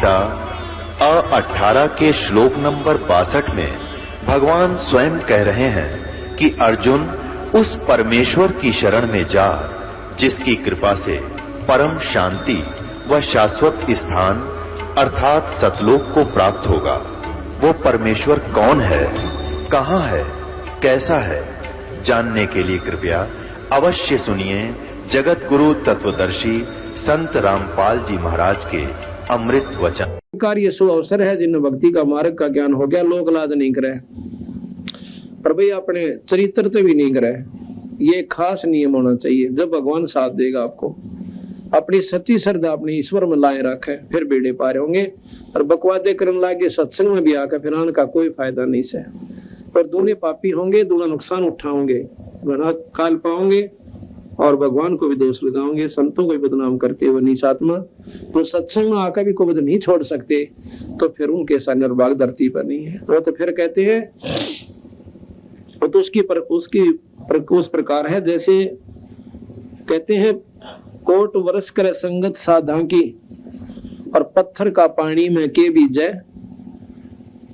गीता अ18 के श्लोक नंबर 62 में भगवान स्वयं कह रहे हैं कि अर्जुन उस परमेश्वर की शरण में जा जिसकी कृपा से परम शांति व शाश्वत स्थान अर्थात सतलोक को प्राप्त होगा। वो परमेश्वर कौन है, कहां है, कैसा है, जानने के लिए कृपया अवश्य सुनिए जगत गुरु तत्वदर्शी संत रामपाल जी महाराज के अमृत वचन। कार्य सो अवसर है जिन भक्ति का मार्ग का ज्ञान हो गया, लोक लाज नहीं करे पर भाई अपने चरित्र तो भी नहीं करे। ये खास नियम होना चाहिए। जब भगवान साथ देगा आपको, अपनी सच्ची श्रद्धा अपने ईश्वर में लाए रखे, फिर बेड़े पार होंगे। और बकवादे करने लागे सत्संग में भी आकर फिर आने का कोई फायदा नहीं से। पर दूने पापी होंगे, दूना नुकसान उठाओगे, गुनाह काल पाओगे और भगवान को भी दोष लगाओगे, संतों को भी बदनाम करते हुए नीच आत्मा। तो सत्संग में आकर भी को नहीं छोड़ सकते तो फिर उनके सा निर्भाग धरती पर नहीं है। वो तो फिर कहते हैं वो तो उस प्रकार है जैसे कहते हैं कोट वर्ष करे संगत साधा की और पत्थर का पानी में के भी जय,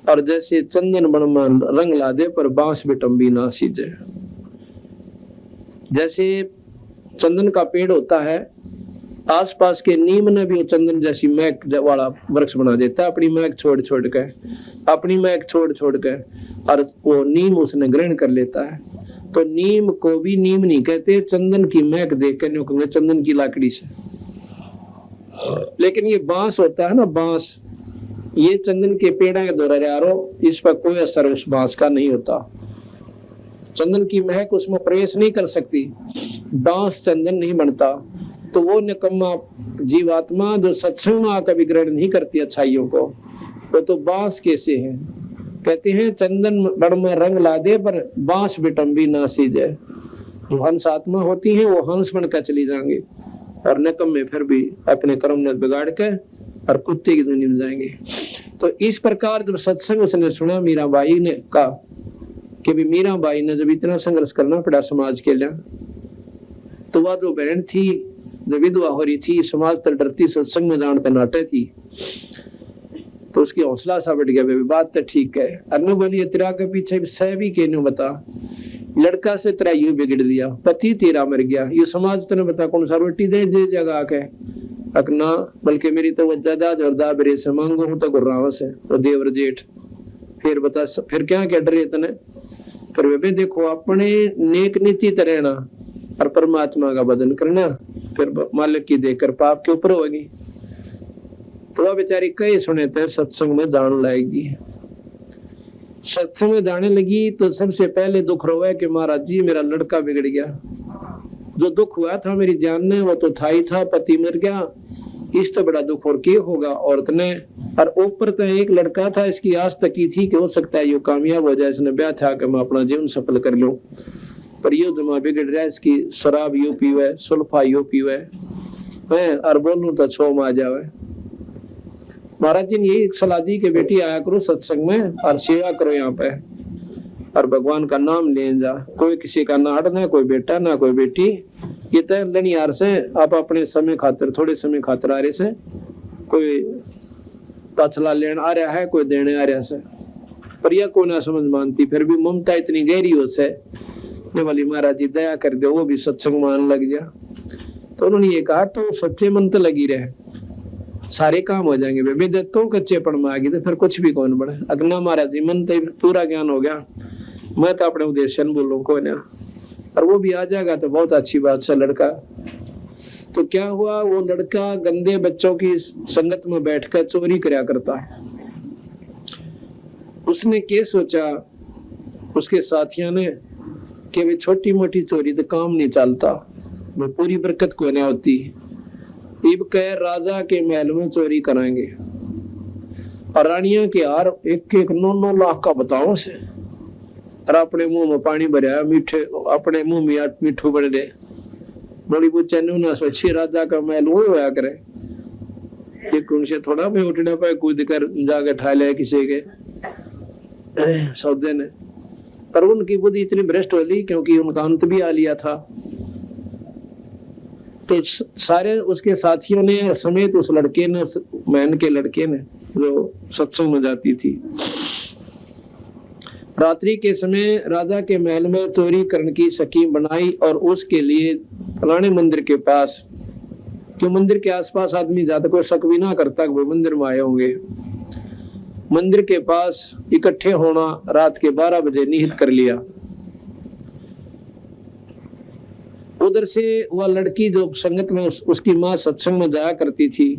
और जैसे चंदन बन में रंग ला दे पर बांस बिटम्बी ना सीजे। जैसे चंदन का पेड़ होता है, आसपास के नीम ने भी चंदन जैसी महक वाला वृक्ष बना देता है, अपनी महक छोड़ छोड़ के और वो नीम उसने ग्रहण कर लेता है। तो नीम को भी नीम नहीं कहते, चंदन की महक देख कर कहेंगे चंदन की लाकड़ी से। लेकिन ये बांस होता है ना, बांस, ये चंदन के पेड़ा के द्वारा यारो, इस पर कोई असर उस बांस का नहीं होता। चंदन की महक उसमें प्रवेश नहीं कर सकती, बांस चंदन नहीं बनता। तो वो निकम्मा जीवात्मा जो सत्संग में आकर भी ग्रहण नहीं करती अच्छाइयों को, वो तो बांस कैसे है। कहते हैं चंदन बड़ में रंग ला दे पर बांस बिटम्बी ना सीजे। जो हंस आत्मा होती है वो हंस बनकर चली जाएंगे और निकम्मे फिर भी अपने कर्म ने बिगाड़ के और कुत्ते की दुनिया में जाएंगे। तो इस प्रकार जब सत्संग उसने सुना मीराबाई ने कहा कि भी मीराबाई ने जब इतना संघर्ष करना पड़ा समाज के लिए, तो वह जो बहन थी जो विधवा हो रही थी, समाज तर डरती, सत्संग में जान पे नाटे थी, तो उसकी हौसला सा बढ़ गया। बात तो ठीक है, अनु बोलिए तेरा के पीछे सह भी कहने बता, लड़का से तेरा यूं बिगड़ दिया, पति तेरा मर गया, ये समाज तेने बता कौन सा रोटी दे जगह के अकना, बल्कि मेरी तो वजदा जोरदार बरे से मांगो हूं तो गुर्राव से और देवर जेठ। फिर बता फिर क्या डरे तने। पर वे देखो अपने नेक नीति तरहना और परमात्मा का भजन करना, फिर मालिक की देकर पाप के ऊपर होगी। तो वह बेचारी कई सुने थे सत्संग में जान लाएगी। सत्संग में जाने लगी तो सबसे पहले दुख रोया कि महाराज जी मेरा लड़का बिगड़ गया। जो दुख हुआ था मेरी जान ने वो तो था ही था, पति मर गया, इस तो बड़ा दुख और क्या होगा औरत ने। और ऊपर तो एक लड़का था, इसकी आस तक की थी कि हो सकता है ये कामयाब हो जाए, इसने ब्याह था कि मैं अपना जीवन सफल कर लूं। पर ये जमा बिगड़ रहा है, इसकी शराब यो पीवे, सुल्फा यो पीवे, और बोलूं तो छोम आ जावे। महाराज जी ने यही सलाह दी कि बेटी आया करो सत्संग में और सेवा करो यहाँ पे और भगवान का नाम ले जा। कोई किसी का ना हट, ना कोई बेटा ना कोई बेटी, ये तय लनियार से आप अपने समय खातिर, थोड़े समय खातिर आ रहे से, कोई ताछला लेने आ रहा है, कोई देने आ रहा से। पर यह कोई ना समझ मानती, फिर भी ममता इतनी गहरी हो से वाली महाराज जी दया कर दो, वो भी सत्संग मान लग जा। तो उन्होंने ये कहा तो सच्चे मन तो लगी रहे, सारे काम हो जाएंगे। बेबे तो कच्चे पड़ में आ गई तो फिर कुछ भी कौन बढ़े। अगना महाराज जी मन तो पूरा ज्ञान हो गया, मैं तो अपने उद्देश्य बोलूं को ना, और वो भी आ जाएगा तो बहुत अच्छी बात से लड़का। तो क्या हुआ, वो लड़का गंदे बच्चों की संगत में बैठकर चोरी करया करता है। उसने क्या सोचा उसके साथियों ने कि वे छोटी मोटी चोरी तो काम नहीं चलता, वो पूरी बरकत को नहीं होती। इब कह राजा के महल में चोरी कराएंगे और रानिया के हार 1-1 9 लाख का बताओ से, और अपने मुंह में पानी भरा, मीठे अपने मुंह में मीठू बन गए। बड़ी बुच्चा ना सोची राजा का महल वो होया करे, एक उनसे थोड़ा में उठने पाए, कूद कर जाके ठा लिया किसी के सौदे ने। पर उनकी बुद्धि इतनी भ्रष्ट हो ली क्योंकि उनका अंत भी आ लिया था। तो सारे उसके साथियों ने समेत उस लड़के ने, मैन के लड़के ने जो सत्संग में जाती थी, रात्रि के समय राजा के महल में चोरी करने की स्कीम बनाई और उसके लिए फलाने मंदिर के पास, क्यों मंदिर के आसपास आदमी जाता, कोई शक भी ना करता कि वो मंदिर में आए होंगे, मंदिर के पास इकट्ठे होना रात के 12 बजे निहित कर लिया। उधर से वह लड़की जो संगत में उसकी माँ सत्संग में जाया करती थी,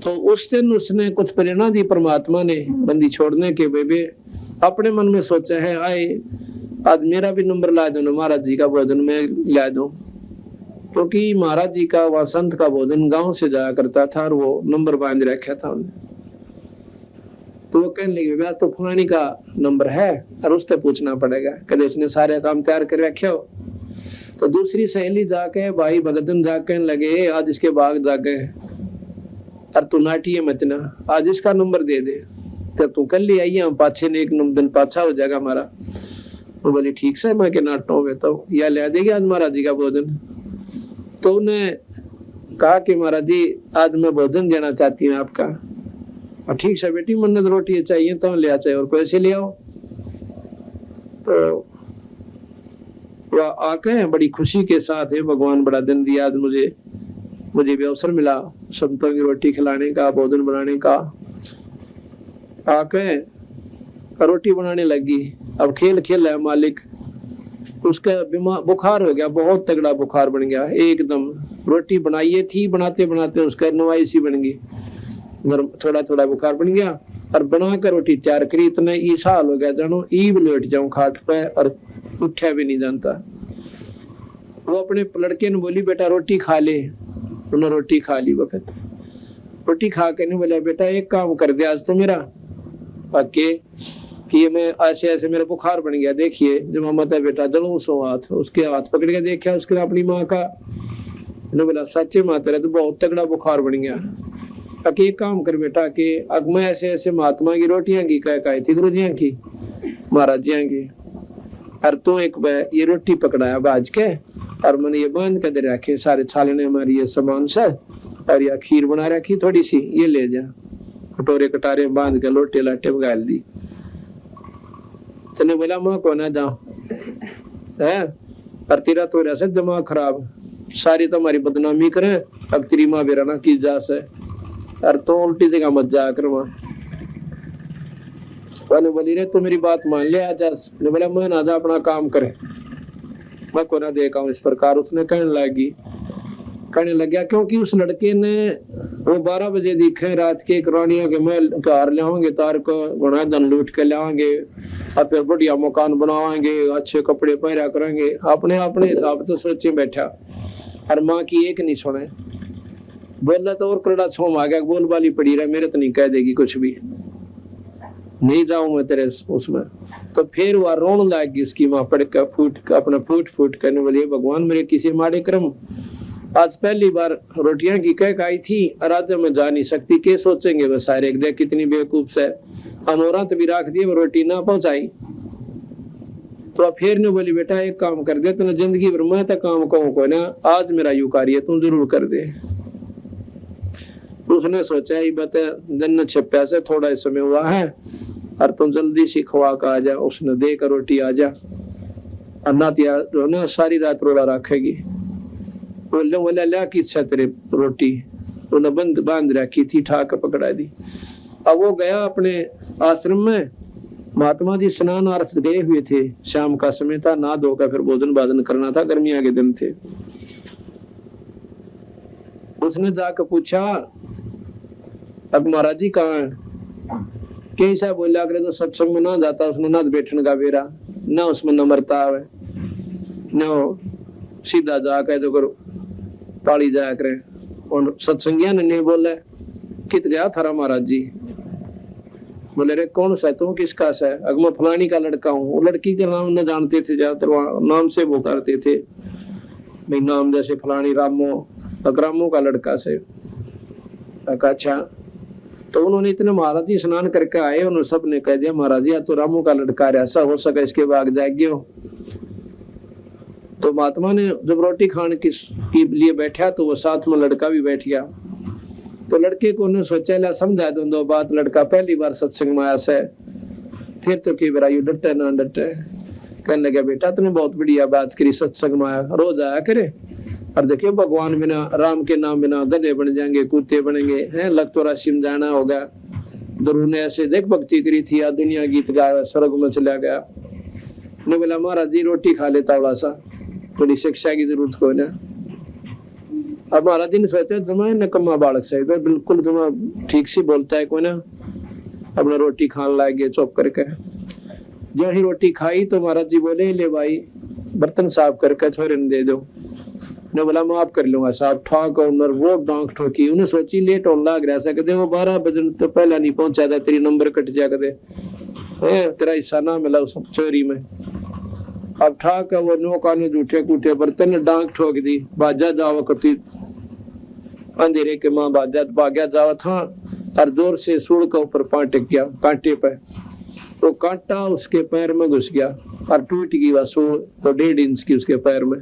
तो उस दिन उसने कुछ प्रेरणा दी परमात्मा ने बंदी छोड़ने के। बेबे अपने मन में सोचा है, आए आज मेरा भी नंबर ला दो, महाराज जी का भोजन में ला दो, क्योंकि महाराज जी का वह संत का भोजन गांव से जाया करता था और वो नंबर बांध रखा था उन्हें। तो वो कहने लगे, भैया तो फलानी का नंबर है और उससे पूछना पड़ेगा, कदे उसने सारे काम तैयार कर रखे हो। तो दूसरी सहेली जाके भाई भगतन जाके लगे, आज इसके बाग जाके और तू नाटी मत ना, आज इसका नंबर दे दे, तो तू कल ले आई, हम पाछे ने एक दिन पाछा हो जाएगा हमारा। वो बोली ठीक से, मैं के नाटों में तो या ले देगी आज महाराज जी का भोजन। तो उन्हें कहा कि महाराज जी आज मैं भोजन देना चाहती हूँ आपका। और ठीक से बेटी, मन्नत रोटी चाहिए तो ले आ, चाहिए और पैसे ले आओ। तो वह आके बड़ी खुशी के साथ, है भगवान बड़ा दिन दिया आज मुझे भी अवसर मिला संतों की रोटी खिलाने का, भोजन बनाने का। आके रोटी बनाने लगी। अब खेल खेल है मालिक, उसका बीमार बुखार हो गया, बहुत तगड़ा बुखार बन गया एकदम। रोटी बनाई थी, बनाते बनाते उसका नवाई सी बन गई, थोड़ा थोड़ा बुखार बन गया। और बनाकर रोटी तैयार करी, इतना ईसा हाल हो गया जानो ईब लेट जाऊं खाट पे और उठा भी नहीं जानता। वो अपने लड़के ने बोली, बेटा रोटी खा ले। उन्होंने रोटी खा ली। वक्त रोटी खा के नहीं बोला, बेटा एक काम कर दे आज तो मेरा, पक्के कि ये मैं ऐसे ऐसे मेरा बुखार बन गया, देखिए जब मत है बेटा जलूं सो हाथ। उसके हाथ पकड़ के देखा उसके अपनी माँ का, बोला सच्चे माँ तेरा तो बहुत तगड़ा बुखार बन गया। ताकि एक काम कर बेटा कि अब मैं ऐसे ऐसे महात्मा की रोटियां की कह थी, गुरु जी की, महाराज जी की, और तू एक ये रोटी पकड़ाया बाज के और मैंने ये बांध के दे रखे सारे छालने हमारी ये सामान से, और यह खीर बना रखी थोड़ी सी, ये ले जा। कटोरे कटारे बांध के लोटे लाटे गाल दी। तने बोला माँ को ना जाओ है, और तेरा तो ऐसे दिमाग खराब, सारी तुम्हारी बदनामी करे, अब तेरी माँ बेरा ना की जा से, और तो उल्टी जगह मत जाया कर। वहाँ बोली रे तू मेरी बात मान ले आजा। ने बोला मैं ना जा, अपना काम करे, मैं को ना देखा हूँ। इस प्रकार उसने कहने लग गया, क्योंकि उस लड़के ने वो 12 बजे दिखे रात के रानियों के महल कार लाओगे, तार को गुना धन लूट के लाओगे, और फिर बढ़िया मकान बनावाएंगे, अच्छे कपड़े पहरा करेंगे, अपने अपने हिसाब तो सोचे बैठा। और माँ की एक नहीं सुने, बोला तो और करड़ा छोम आ गया, बोल वाली पड़ी रहा, मेरे तो नहीं कह देगी कुछ भी, नहीं जाऊं मैं तेरे उसमें। तो फिर वह रोन लागी उसकी माँ, पड़ कर अपना फूट करने वाली, भगवान मेरे किसी माड़े क्रम, आज पहली बार रोटियां की कह आई थी, राजा में जा नहीं सकती, के सोचेंगे वो सारे, देख कितनी बेवकूफ से अमोरात भी रख दिए, वो रोटी ना पहुंचाई। तो फिर ने बोली, बेटा एक काम कर दे, तूने जिंदगी भर मैं तो काम कहूँ को ना, आज मेरा यू कार्य तू जरूर कर दे। उसने सोचा ही बता दिन छप्या से थोड़ा ही समय हुआ है, और तुम जल्दी सी खवा का आ जा। उसने देकर रोटी आ जा, अन्ना जो ना सारी रात रोड़ा रखेगी। बोले लिया की इच्छा तेरे रोटी, उन्हें बांध रखी थी, ठाक पकड़ा दी। अब वो गया अपने आश्रम में, महात्मा जी स्नान अर्थ गए हुए थे, शाम का समय था, ना धोकर फिर भोजन बाजन करना था, गर्मियां के दिन थे। उसने जाकर पूछा, अब महाराज जी कहाँ है? कैसा बोला, अगर तो सत्संग में ना जाता, उसमें ना बैठने का बेरा, ना उसमें नम्रता है, न सीधा जाकर तो करो ताली जाया करे। और सत्संगिया ने नहीं बोला, कित गया थारा महाराज जी? बोले रे कौन सा तू, किसका सा? अगर मैं फलानी का लड़का हूँ। वो लड़की के नाम न जानते थे, ज्यादातर नाम से पुकारते थे, भाई नाम जैसे फलानी रामो, रामो का लड़का से। अच्छा, तो उन्होंने इतने महाराज जी स्नान करके आए, उन्होंने सबने कह दिया महाराज जी तो रामू का लड़का, ऐसा हो सका इसके बाग जागियो। तो महात्मा ने जब रोटी खाने के लिए बैठा तो वो साथ में लड़का भी बैठ गया। तो लड़के को उन्होंने सोचा ला समझा दो दो बात, लड़का पहली बार सत्संग में आया से, फिर तो कई बार यू डटे ना डटे। कहने लगा बेटा तूने बहुत बढ़िया बात करी, सत्संग में आया, रोज आया करे। और देखियो भगवान बिना, राम के नाम बिना गधे बन जाएंगे, कुत्ते बनेंगे, हैं लग तो राशि में जाना होगा। ध्रुव ने ऐसे देख भक्ति करी थी, या दुनिया गीत गाया, स्वर्ग में चला गया। ने बोला महाराज जी रोटी खा लेता बड़ा सा, थोड़ी शिक्षा की जरूरत को ना। अब महाराज जी ने सोचा जमा नकम्मा बालक से, बिल्कुल जमा ठीक से बोलता है कोई ना, अपना रोटी खाने लग गए चुप करके। जो ही रोटी खाई तो महाराज जी बोले ले भाई बर्तन साफ करके छोरे ने दे दो। ने बोला माफ कर लूंगा साहब, ठाक और वो डांक ठोकी। उन्हें सोची लेट होने लग रहा सकते, वो 12 बजे तो पहला नहीं पहुंचा था, तेरी नंबर कट जा करे, तेरा हिस्सा ना मिला उस चोरी में। अब ठाक है वो नो काने जूठे कूठे बर्तन डांक ठोक दी। बाजा जावा कती अंधेरे के माँ बाजा भाग्या जावा था, और जोर से सूढ़ का ऊपर पांव टिक गया कांटे पे। तो कांटा उसके पैर में घुस गया और टूट गई वह सूढ़, तो 1.5 इंच की उसके पैर में।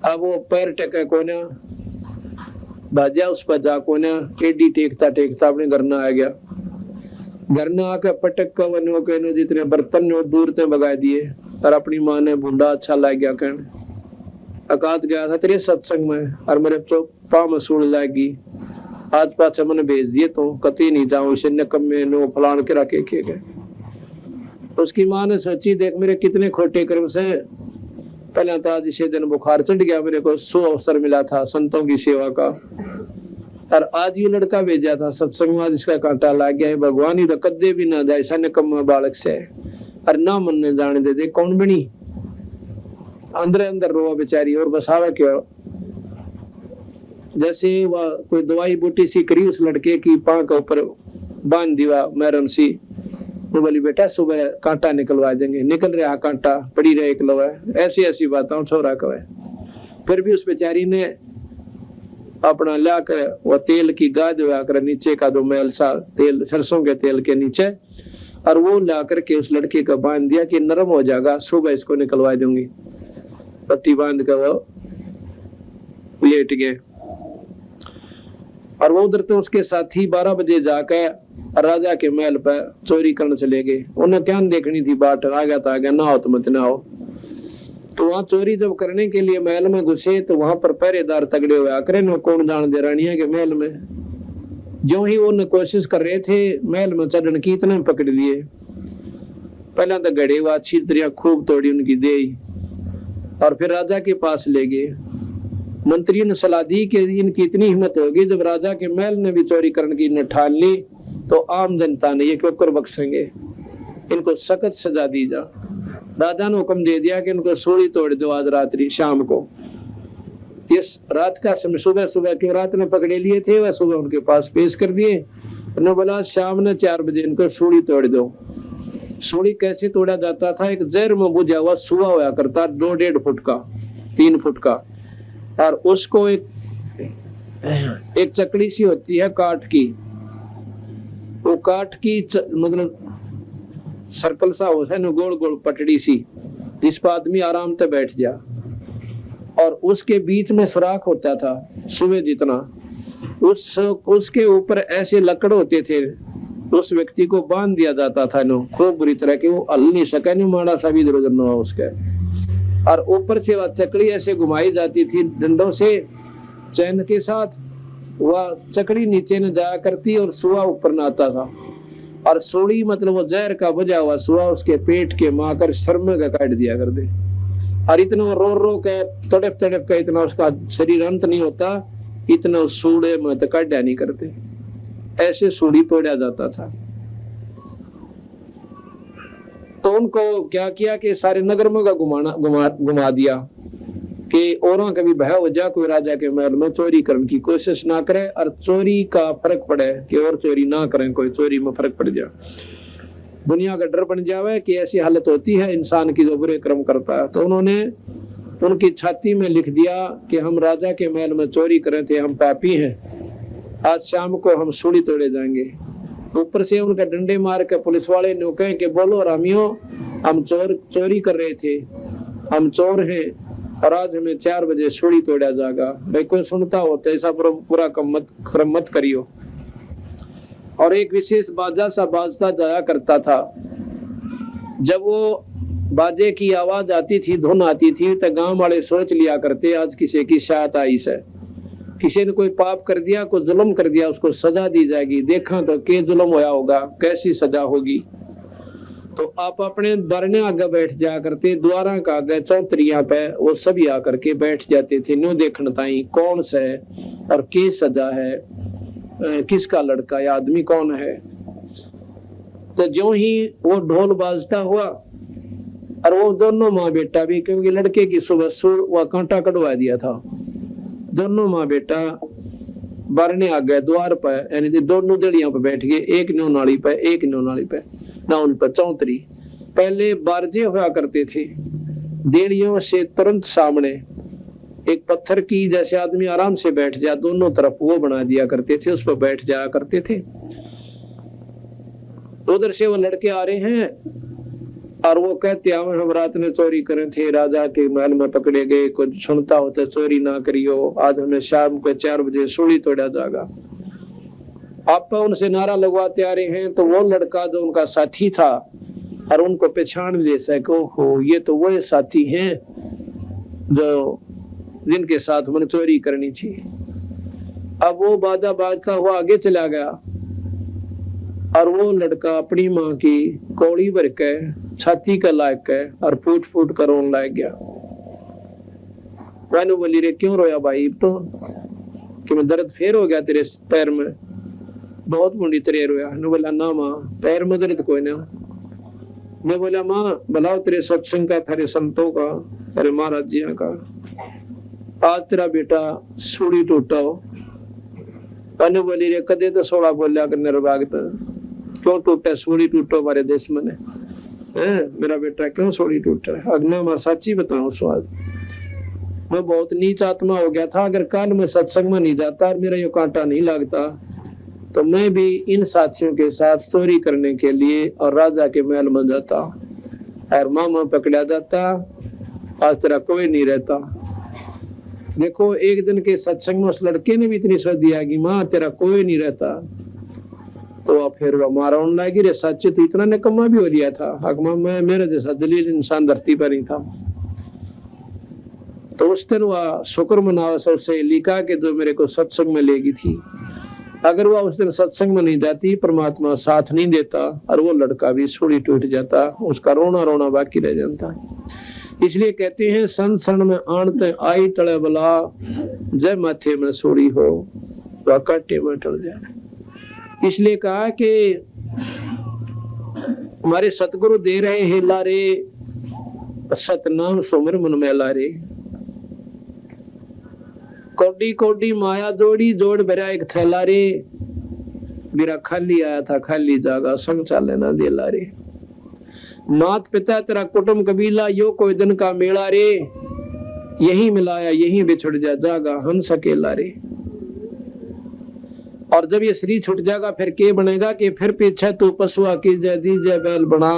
अब वो पैर टेके को ना बाजा उस पर जा को ना एडी टेकता टेकता अपने घर न आ गया। घर न आकर पटक का वनो कहने जितने बर्तन ने दूर से भगा दिए, और अपनी माँ ने भूंडा अच्छा लग गया कहने। अकात गया था तेरे सत्संग में और मेरे तो पाँव में सूढ़ लागी, आज पाछा मैंने भेज दिए तो कती नहीं जाऊं इसे नकम में नो फलान के रखे गए। उसकी माँ ने सोची देख मेरे कितने खोटे कर्म से, पहले तो आज इसे दिन बुखार चढ़ गया, मेरे को 100 अवसर मिला था संतों की सेवा का, और आज ये लड़का भेजा था सत्संग में, इसका कांटा लग गया है। भगवान ही तो कदे भी ना जाए ऐसा निकम्मा बालक से, और ना मन ने जाने दे दे कौन बनी। अंदर अंदर रोआ बेचारी, और बसावा क्यों। जैसे वह कोई दवाई बूटी सी करी उस लड़के की पांव के ऊपर बांध दिया मैरम सी। वो बोली बेटा सुबह कांटा निकलवा देंगे, निकल रहा कांटा पड़ी रहे एकलवा, ऐसी ऐसी बातों छोरा कहे। फिर भी उस बेचारी ने अपना ला कर वह तेल की गाद कर नीचे का दो मैल सा तेल सरसों के तेल के नीचे, और वो ला करके उस लड़के का बांध दिया कि नरम हो जाएगा, सुबह इसको निकलवा दूंगी। पट्टी बांध कर वो लेट गए। और वो उधर तो उसके साथी 12 बजे जाकर राजा के महल पर चोरी करने चले गए। उन्हें क्या देखनी थी बाट, आ गया था, आ गया, ना हो तो मत ना हो। तो वहां चोरी जब करने के लिए महल में घुसे तो वहां पर पहरेदार तगड़े हुए आकर न कौन जान दे रानिया के महल में। जो ही वो कोशिश कर रहे थे महल में चढ़ने की, इतने पकड़ लिए। पहले तो गड़े हुआ अच्छी तरह खूब तोड़ी उनकी दे, और फिर राजा के पास ले गए। मंत्री ने सलाह दी कि इनकी इतनी हिम्मत होगी, जब राजा के महल ने भी चोरी करने की न ठान ली तो आम जनता ने ये क्यों कर बख्शेंगे, इनको सख्त सजा दी जा। राजा ने हुक्म दे दिया कि इनको सूली तोड़ दो आज रात्रि शाम को। इस रात का समय सुबह सुबह के रात में पकड़े लिए थे, वह सुबह उनके पास पेश कर दिए। उन्होंने बोला शाम ने 4 बजे इनको सूली तोड़ दो। सूली कैसे तोड़ा जाता था, एक जहर में बुझा हुआ सुआ हुआ करता 2-1.5 फुट का 3 फुट का, और उसको एक चकड़ी सी होती है काठ की, वो काठ की मतलब सर्कल सा होता है न, गोल गोल पटड़ी सी, जिस पर आदमी आराम से बैठ जा, और उसके बीच में सुराख होता था सुबह जितना, उसके ऊपर ऐसे लकड़ होते थे, उस व्यक्ति को बांध दिया जाता था नो खूब बुरी तरह के, वो हल नहीं सका, नहीं माड़ा सा भी इधर उधर न हुआ उसके। और ऊपर से वह चकड़ी ऐसे घुमाई जाती थी डंडों से चैन के साथ, वह चकड़ी नीचे न जाया करती और सुआ ऊपर न आता था। और सूली मतलब वो जहर का बजा हुआ सुआ उसके पेट के माकर शर्म का काट दिया कर दे। और इतना रो रो के तड़प तड़प के इतना उसका शरीर अंत नहीं होता, इतना सूड़े में तो काटा नहीं करते, ऐसे सूली तोड़ा जाता था। तो उनको क्या किया कि सारे नगर में घुमा दिया कि औरों का भी भय हो जा, कोई राजा के महल में चोरी करने की कोशिश ना करे, और चोरी का फर्क पड़े कि और चोरी ना करें, कोई चोरी में फर्क पड़ जाए, दुनिया का डर बन जावे कि ऐसी हालत होती है इंसान की जो बुरे कर्म करता है। तो उन्होंने उनकी छाती में लिख दिया कि हम राजा के महल में चोरी करे थे, हम पापी हैं, आज शाम को हम सूली तोड़े जाएंगे। ऊपर से उनका डंडे मार के पुलिस वाले ने कहे कि बोलो रामियों, हम चोरी कर रहे थे, हम चोर हैं और आज हमें 4 बजे सूली तोड़ा जाएगा। भाई कोई सुनता हो तो ऐसा पूरा क्रम मत करियो। और एक विशेष बाजा सा बाजता जाया करता था। जब वो बाजे की आवाज आती थी, धुन आती थी, तो गांव वाले सोच लिया करते आज किसी की शायद आई से, किसी ने कोई पाप कर दिया, कोई जुल्म कर दिया, उसको सजा दी जाएगी। देखा तो के जुल्म होया होगा, कैसी सजा होगी। तो आप अपने बरने आगे बैठ जाया करते, द्वारा का आगे चौतरिया पे वो सभी आकर के बैठ जाते थे। न्यू देखने ताई कौन से और के सजा है, किसका लड़का या आदमी कौन है। तो जो ही वो ढोल बाजता हुआ और वो दोनों माँ बेटा भी, क्योंकि लड़के की सुबह सुर वह कांटा कटवा दिया था, दोनों माँ बेटा बरने आ गए द्वार पर, यानी दोनों दड़ियों पर बैठ गए, एक न्यू नाली पे एक न्यू नाली पे, ना उन पर चौतरी। पहले बारजे हुआ करते थे, देड़ियों से तुरंत सामने एक पत्थर की जैसे आदमी आराम से बैठ जाए, दोनों तरफ वो बना दिया करते थे, उस पर बैठ जाया करते थे। उधर से वो लड़के आ रहे हैं और वो कहते हम रात में चोरी करे थे, राजा के महल में पकड़े गए, कुछ सुनता हो तो चोरी ना करियो, आज हमें शाम को 4 बजे सूली तोड़ा जाएगा। आप उनसे नारा लगवाते आ रहे हैं। तो वो लड़का जो उनका साथी था और उनको पहचान ले सको, हो ये तो वो साथी हैं जो जिनके साथ मैंने चोरी करनी थी। अब वो बाजा बाजता हुआ आगे चला गया और वो लड़का अपनी माँ की कौड़ी भर के छाती का लायक है और फूट फूट कर रोने लग गया। मैंने बोली रे क्यों रोया भाई, तो कि मैं दर्द फेर हो गया तेरे पैर में, बहुत मुंडी तेरे रोया। ने बोला ना माँ पैर में दर्द कोई ना। मैं बोला माँ भलाओ तेरे सत्संग का, तेरे संतों का, तेरे महाराज जी का, आज तेरा बेटा सूली टूटा हो। मैंने बोली रे कदे तो सोड़ा बोलिया करने रबाग क्यों टूटा, सूली टूटो हमारे देश में ने, मेरा बेटा क्यों सूली टूटा है। अग्नि मैं सच्ची बताऊं स्वाद, मैं बहुत नीच आत्मा हो गया था। अगर काल में सत्संग में नहीं जाता और मेरा ये कांटा नहीं लगता तो मैं भी इन साथियों के साथ चोरी करने के लिए और राजा के महल में जाता और मामा पकड़ा जाता। आज तेरा कोई नहीं रहता। देखो एक दिन के सत्संग में उस लड़के ने भी इतनी सोच दिया कि माँ तेरा कोई नहीं रहता। तो फिर हमारा लगी रे सच तो इतना निकम्मा भी हो लिया था। अगमा मैं मेरे जैसा दलील इंसान धरती पर ही था। तो उस दिन वह शुक्र मनावा सबसे लिखा के जो मेरे को सत्संग में लेगी थी, अगर वह उस दिन सत्संग में नहीं जाती, परमात्मा साथ नहीं देता और वो लड़का भी सूली टूट जाता, उसका रोना रोना बाकी रह जाता। इसलिए कहते हैं संसरण में आणते आई टले बला, जय माथे में सूली हो वह काटे में टल जाए। इसलिए कहा कि हमारे सतगुरु दे रहे हैं लारे, सतनाम सुमिर मन में लारे। कोडी कोडी माया जोड़ी जोड़ भरा एक थैला रे, मेरा खाली आया था खाली जागा संग चाले ना दे लारे। मात पिता तेरा कुटुंब कबीला यो कोई दिन का मेला रे, यही मिलाया यही बिछुड़ जा जागा हम सकेला रे। और जब ये शरीर छूट जाएगा फिर के बनेगा कि फिर पीछे तू पशुआ की जय दी जय बैल बना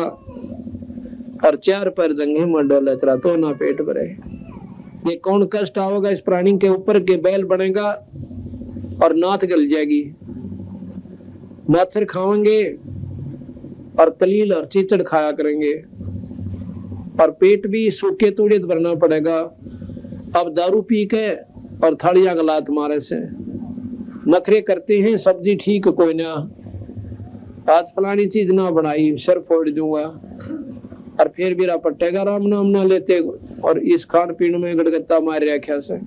और 4 पर जंगे में डोले तेरा तो ना पेट भरे। ये कौन कष्ट आओगा इस प्राणी के ऊपर के बैल बनेगा और नाथ गल जाएगी, नाथर खाएंगे और तलील और चीचड़ खाया करेंगे और पेट भी सूखे तूड़े भरना पड़ेगा। अब दारू पी के और थालियां गलात मारे से नखरे करते हैं, सब्जी ठीक कोई ना, आज फलानी चीज ना बनाई सर फोड़ दूंगा और फिर मेरा पट्टेगा राम नाम ना लेते और इस खान पीन में गड़गत्ता मार रखा से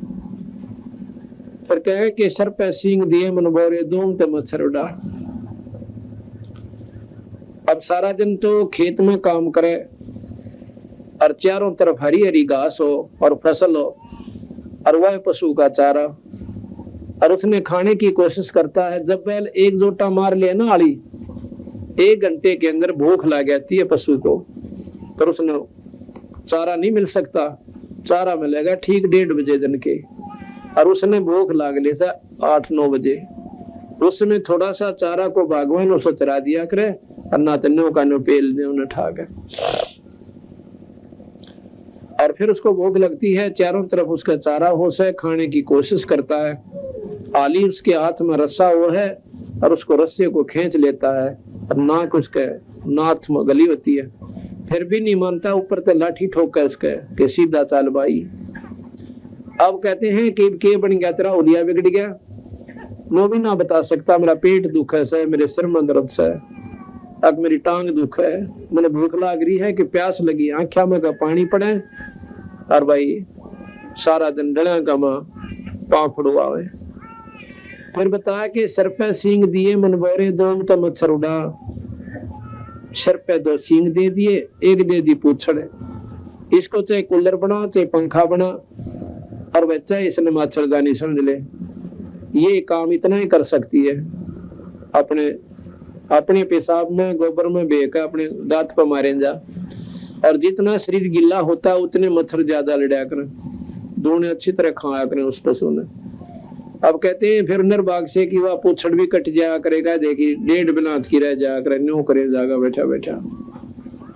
फिर कहे कि सर पे सींग दिए मन बोरे दूम ते मच्छर उड़ा। अब सारा दिन तो खेत में काम करे और चारों तरफ हरी हरी घास हो और फसल हो और वह पशु का चारा और उसने खाने की कोशिश करता है। जब बैल एक जोटा मार ले ना आली, 1 घंटे के अंदर भूख लग जाती है पशु को, पर उसने चारा नहीं मिल सकता। चारा मिलेगा ठीक 1:30 बजे दिन के और उसने भूख लाग ली था 8-9 बजे। उसमें थोड़ा सा चारा को बागवान उसको चरा दिया करे और ना तन्नों का नो पेल दे उन्हें ठा गए। और फिर उसको भूख लगती है, चारों तरफ उसका चारा होश है, खाने की कोशिश करता है, आली उसके हाथ में रस्सा वो है और उसको रस्से को खींच लेता है और नाक उसके नाथ में गली होती है, फिर भी नहीं मानता, ऊपर से लाठी ठोक है उसके कि सीधा चाल भाई। अब कहते हैं कि के बन गया, तेरा उलिया बिगड़ गया, मैं भी ना बता सकता, मेरा पेट दुख है, मेरे सिर में दर्द है, अब मेरी टांग दुख है, मैंने भूख लग रही है कि प्यास लगी, आंखों में का पानी पड़े और भाई सारा दिन डलिया का मां पांव फड़ुआवे। फिर बताया कि सर पे सींग दिए मन बोरे, दो तो मच्छर उड़ा, सर पे 2 सींग दे दिए, एक दे दी पूछड़, इसको चाहे कूलर बना चाहे पंखा बना और बच्चा इसने मच्छरदानी समझ ले, ये काम इतना ही कर सकती है। अपने पेशाब में गोबर में बेका अपने दांत पर मारे जा, और जितना शरीर गिल्ला होता है उतने मच्छर ज्यादा लड़ा करें, दोनों अच्छी तरह खाया करें उस पशु ने। अब कहते हैं फिर निर्भाग से कि वह पूछड़ भी कट जाया करेगा, देखी 1.5 बिनात की रह जाया करे, न्यू करे जाएगा बैठा बैठा।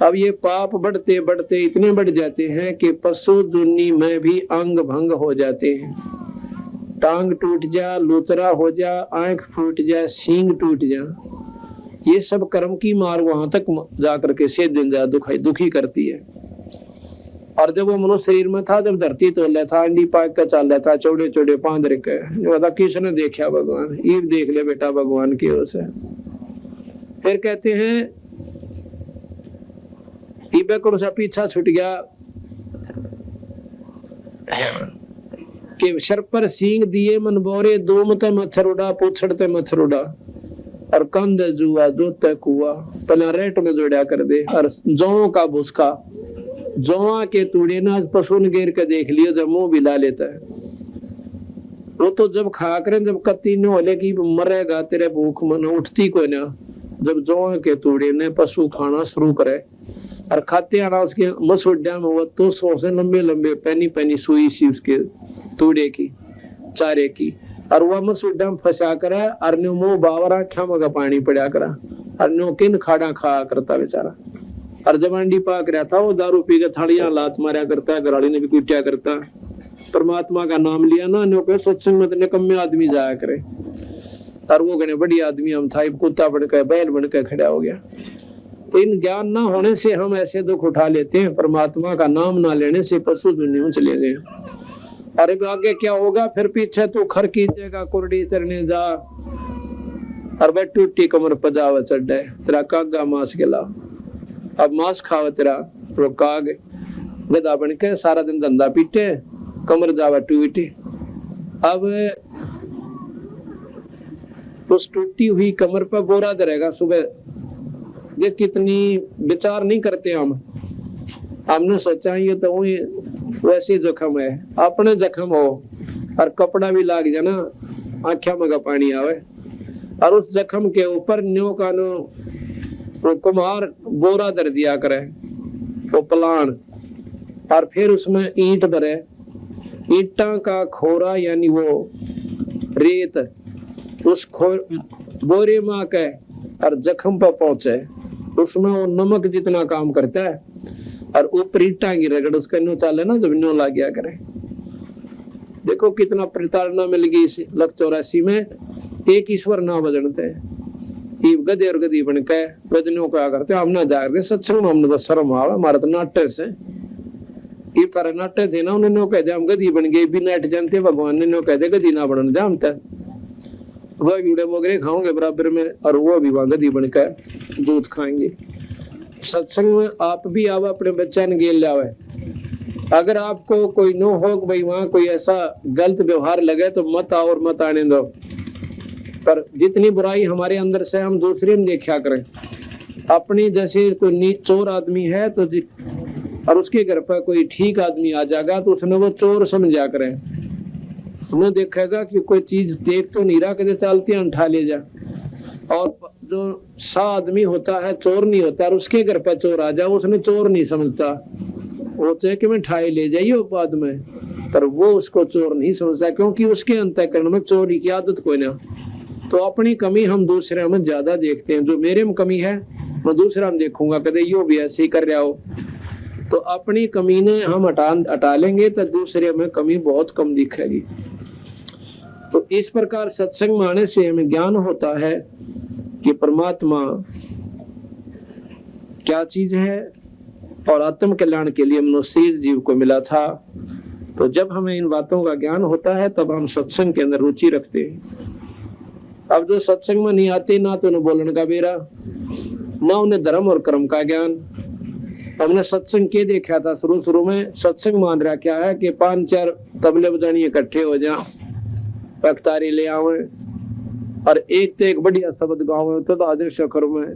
अब ये पाप बढ़ते बढ़ते इतने बढ़ जाते हैं कि पशु दुनी में भी अंग भंग हो जाते हैं, टांग टूट जा, लूतरा हो जा, आंख फूट जा, सींग टूट जा, ये सब कर्म की मार वहां तक जाकर के से दिन जा दुखी करती है। और जब वो मनुष्य शरीर में था, जब धरती तोल था, अंडी पाक का चल रहा था, चौड़े चौड़े पांद रखे, किसने देखा भगवान, ईब देख ले बेटा भगवान की ओर से। फिर कहते हैं ईबे को पीछा छूट गया कि सर पर सींग दिए मन बोरे, दोम ते मच्छर उड़ा, पूछड़ ते मच्छर उड़ा, और कंध जुआ जोते कुआ, पहले रेट में जोड़ा कर दे, और जौ का भुसका, जौआ के तूड़े ना पशु ने घेर के देख लियो, जब मुंह बिला लेता है वो तो जब खा करें, जब कत्ती न होले की मरेगा तेरे भूख मन उठती को ना, जब जौआ के तूड़े ने पशु खाना शुरू करे और खाते आना उसके मसूड्या में, वो तो 100 से लंबे लंबे पैनी पैनी सुई सी उसके तूड़े की चारे की, और वह मसूड्या में फंसा करे और न्यू मुंह बावरा ख्याम का पानी पड़ा करा, और न्यू किन खाड़ा खा करता बेचारा। और जब अंडी पाक रहा था वो दारू पी के थालियां लात मारा करता है, घराड़ी ने भी कुटिया करता, परमात्मा का नाम लिया ना, न्यू के सत्संग में निकम्मे आदमी जाया करे, और वो गणे बड़ी आदमी हम था, कुत्ता बनकर बैल बनकर खड़ा हो गया। तो इन ज्ञान ना होने से हम ऐसे दुख उठा लेते हैं, परमात्मा का नाम ना लेने से पशु दुनिया में चले गए। अरे आगे क्या होगा, फिर पीछे तू खर कीजिएगा, कुरडी चरने जा, और वह टूटी कमर पजावा चढ़े, तेरा कागा मांस गिला, अब मांस खावा तेरा काग गदा बन के, सारा दिन धंधा पीटे, कमर जावा टूटी। अब उस टूटी हुई कमर पर बोरा धरेगा सुबह, ये कितनी विचार नहीं करते हमने सोचा ये तो वैसे जख्म है, अपने जख्म हो और कपड़ा भी लाग जाना, आंखों में का पानी आवे, और उस जख्म के ऊपर न्यो का नो वो कुम्हार बोरा धर दिया करे, वो पलान, और फिर उसमें ईंट भरे, ईंटा का खोरा यानी वो रेत उस बोरे में आके और जख्म पर पहुंचे, उसमें वो नमक जितना काम करता है, और ऊपर ईंटा की रगड़ उसका न्यू चाले ना, जब न्यू लाग गया करे। देखो कितना प्रताड़ना मिल गई इस लख 84 में, एक ईश्वर ना बजनते गधे और गधी बन के वजनों क्या करते, हम ना जाकर सत्संग, हमने तो शर्म आवा, हमारा तो नाट्य से ये पर नाट्य थे ना, उन्होंने कह दिया हम गधी बन गए, भी नाट जानते, भगवान ने कह दिया गधी ना बनने जानता, वह कीड़े मोगरे खाओगे बराबर में, और वो भी वहां गधी बनकर दूध खाएंगे। सत्संग में आप भी आओ, अपने बच्चा ने गेल लावे, अगर आपको कोई नो हो भाई वहां कोई ऐसा गलत व्यवहार लगे तो मत आओ और मत आने दो, पर जितनी बुराई हमारे अंदर से हम दूसरे में देखा करें। अपनी जैसे कोई चोर आदमी है तो और उसके घर पर कोई ठीक आदमी आ जाएगा तो उसने वो चोर समझा करें, उन्हें देखेगा कि कोई चीज देख तो नहीं रहा, कदे चलती उठा ले जा, और जो सा आदमी होता है चोर नहीं होता, और उसके घर पर चोर आ जाए उसने चोर नहीं समझता, वो तो है कि मैं ठाई ले जाइए बाद में, पर वो उसको चोर नहीं समझता, क्योंकि उसके अंतःकरण में चोरी की आदत कोई ना। तो अपनी कमी हम दूसरे में ज्यादा देखते हैं, जो मेरे में कमी है मैं दूसरा में देखूंगा, कदे यो भी ऐसे ही कर रहा हो, तो अपनी कमी ने हम हटा लेंगे तो दूसरे में कमी बहुत कम दिखेगी। तो इस प्रकार सत्संग में आने से हमें ज्ञान होता है कि परमात्मा क्या चीज है और आत्म कल्याण के लिए मनुष्य जीव को मिला था। तो जब हमें इन बातों का ज्ञान होता है तब हम सत्संग के अंदर रुचि रखते हैं। अब जो सत्संग में नहीं आते, ना तो उन्हें बोलने का बेरा, ना उन्हें धर्म और कर्म का ज्ञान। हमने सत्संग के देखा था शुरू में, सत्संग मान रहा क्या है कि 5-4 तबले बजानी इकट्ठे हो जा, पखतारी ले आवे और एक तो एक बढ़िया शब्द गावे तो आदर शखर में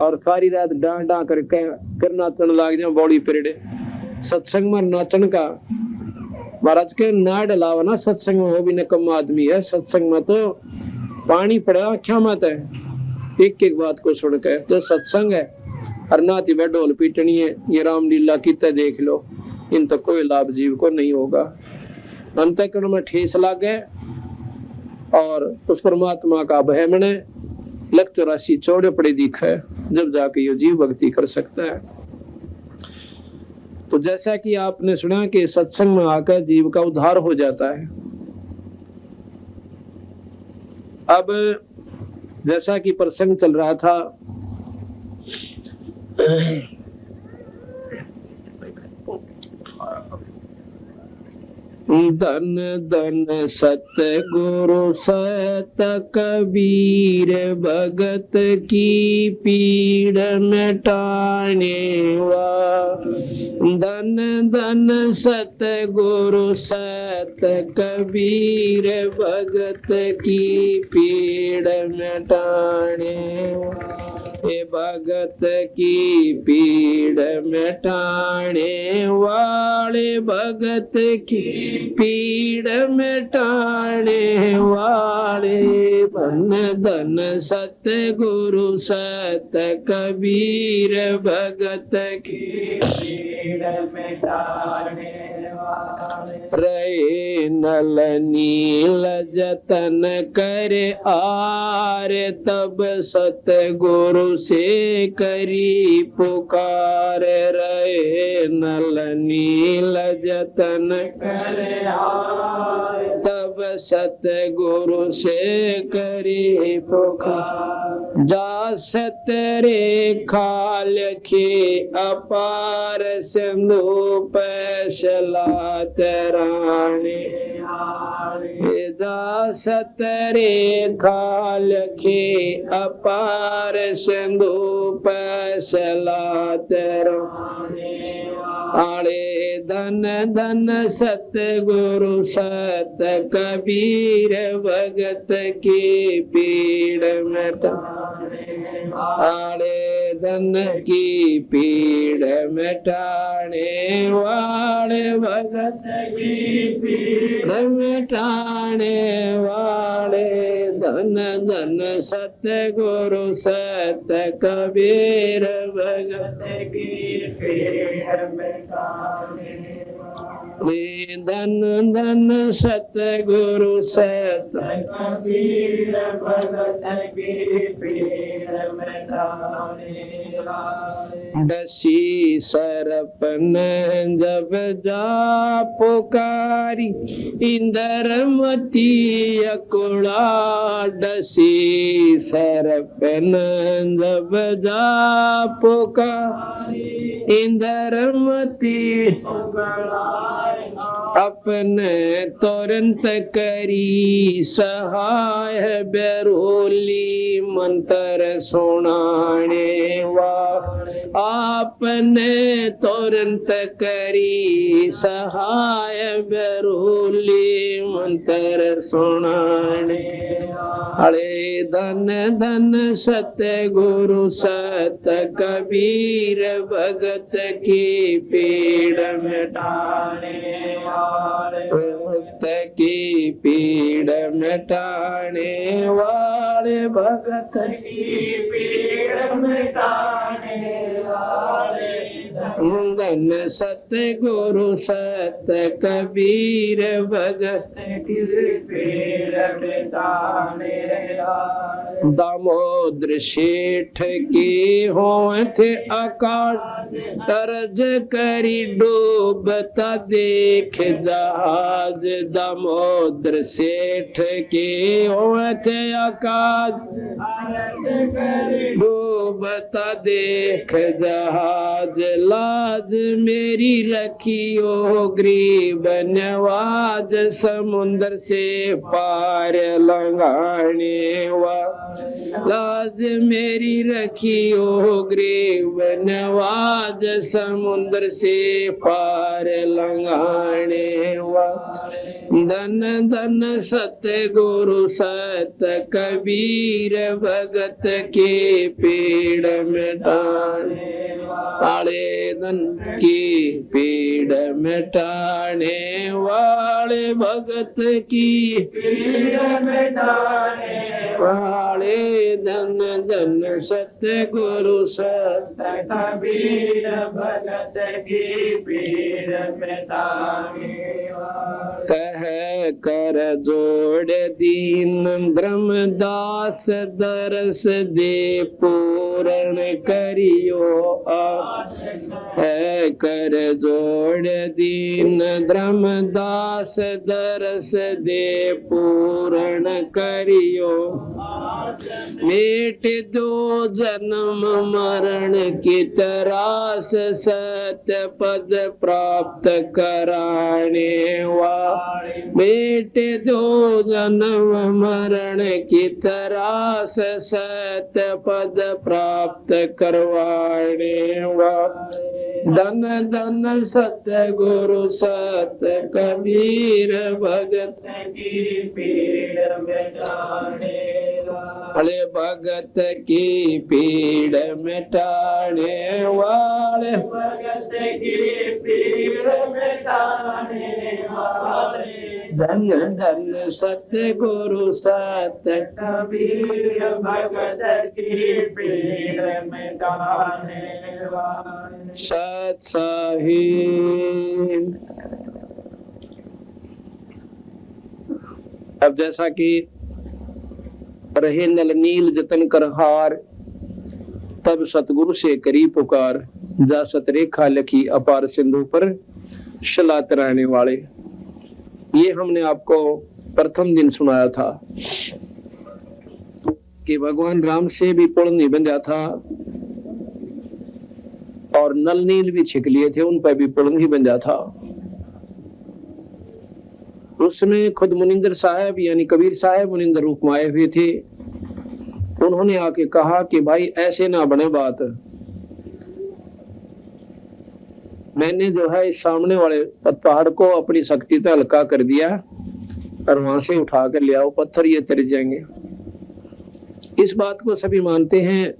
और सारी रात डां डां कर नाचन लाग जाए बॉडी पीरियड। सत्संग में नाचन का महाराज के ना डलावा ना, सत्संग में वो भी निकम आदमी है। सत्संग में तो पानी पड़ा आख्या मत है, एक एक बात को सुन के तो सत्संग है। और नाती में ढोल पीटनी है, ये रामलीला कितने देख लो, इन तो कोई लाभ जीव को नहीं होगा। अंतःकरण में ठेस लागे और उस परमात्मा का भय मने लग राशि चौड़े पड़े दिखे, जब जाके ये जीव भक्ति कर सकता है। तो जैसा कि आपने सुना कि सत्संग में आकर जीव का उद्धार हो जाता है। अब जैसा कि प्रसंग चल रहा था, धन धन सतगुरु सत कबीर भगत की पीड़ मिटाने वा। धन धन सतगुरु सत कबीर भगत की पीड़ मिटाने वा। भगत की पीड़ मिटाने वाले, भगत की पीड़ मिटाने वाले। धन धन सतगुरु सत कबीर भगत की पीड़ मिटाने वाले। रहे नल नील जतन करे आर, तब सतगुरु से करी पुकार। रहे नल नील जतन करे आर, तब सतगुरु से करी पुकार। जा सतरे खाल खे अपार, सिंधु पैसला तराने। जा सतरे खाल खे अपार, सिंधु पैसला तराने आले। धन धन सतगुरु सत कबीर भगत की पीड़ मिटाने आले। धन की पीड़ मिटाने वाले, भगत की पीड़ मिटाने वाले। धन धन सतगुरु सत कबीर भगत की पीड़ मिटाने वाले। धन धन सतगुरु सत कबीर भगत की पीड़ मिटाने वाले। डसी सरपन जब जा पुकारी, इंद्रमती अकुड़ा। डसी सरपन जब जा पुकारी, इंद्रमती अपने तुरंत करी सहाय। बेरोली मंत्र सुनाने वा, आपने तुरंत करी सहाय। बेरोली मंत्र सुनाने अरे। धन धन सतगुरु सत कबीर भगत की पीड़ मिटाने वाले। भक्त की पीड़ मिटाने वाले, भगत की पीड़ मिटाने वाले। धन सत्य गुरु सत्य कबीर भगत दामोदर सेठ की होत अकाल तरज करी डूबता देख जहाज दामोदर सेठ की होत अकाल डूबता देख जहाज लाज मेरी रखियो गरीब नवाज समुद्र से पार लंघाने वा लाज मेरी रखियो गरीब नवाज समुद्र से पार लंघाने वा धन धन सत्य गुरु सत्य कबीर भगत के पीड़ मिटाने वाले धन की पीड़ मिटाने वाले भगत की पीड़ मिटाने वाले धन धन सत्य गुरु सत्य कबीर भगत की पीड़ मिटाने कह कर जोड़ दीन ब्रह्मदास दरस दे पूर्ण करियो है कर जोड़ दीन ब्रह्मदास दरस दे पूर्ण करियो मेट दो जन्म मरण की तरास सत्य पद प्राप्त कराने वा मेट दो जन्म मरण की तरास सत्य पद प्राप्त करवाने वा धन धन सत्य गुरु सत्य कबीर भगत की पीड़ मिटाने वाले भगत की पीड़ मिटाने वाले भगत की पीड़ मिटाने वाले धन धन सत्य गुरु सत्य कबीर भगत की पीड़ मिटाने वाले सत साहिब। अब जैसा कि रहे नल नील जतन कर हार तब सतगुरु से करी पुकार जा सत रेखा लखी अपार सिंधु पर शलात रहने वाले। ये हमने आपको प्रथम दिन सुनाया था कि भगवान राम से भी पुल नहीं बंधा था और नल नील भी छिक लिए थे, उन पर भी पुल नहीं बंधा था। उसमें खुद मुनिंदर साहब यानी कबीर साहब मुनिंदर रूप में आए हुए थे। उन्होंने आके कहा कि भाई ऐसे ना बने बात, मैंने जो है इस सामने वाले पहाड़ को अपनी शक्ति से हल्का कर दिया और वहां से उठा कर ले आओ, पत्थर ये तर जाएंगे। इस बात को सभी मानते हैं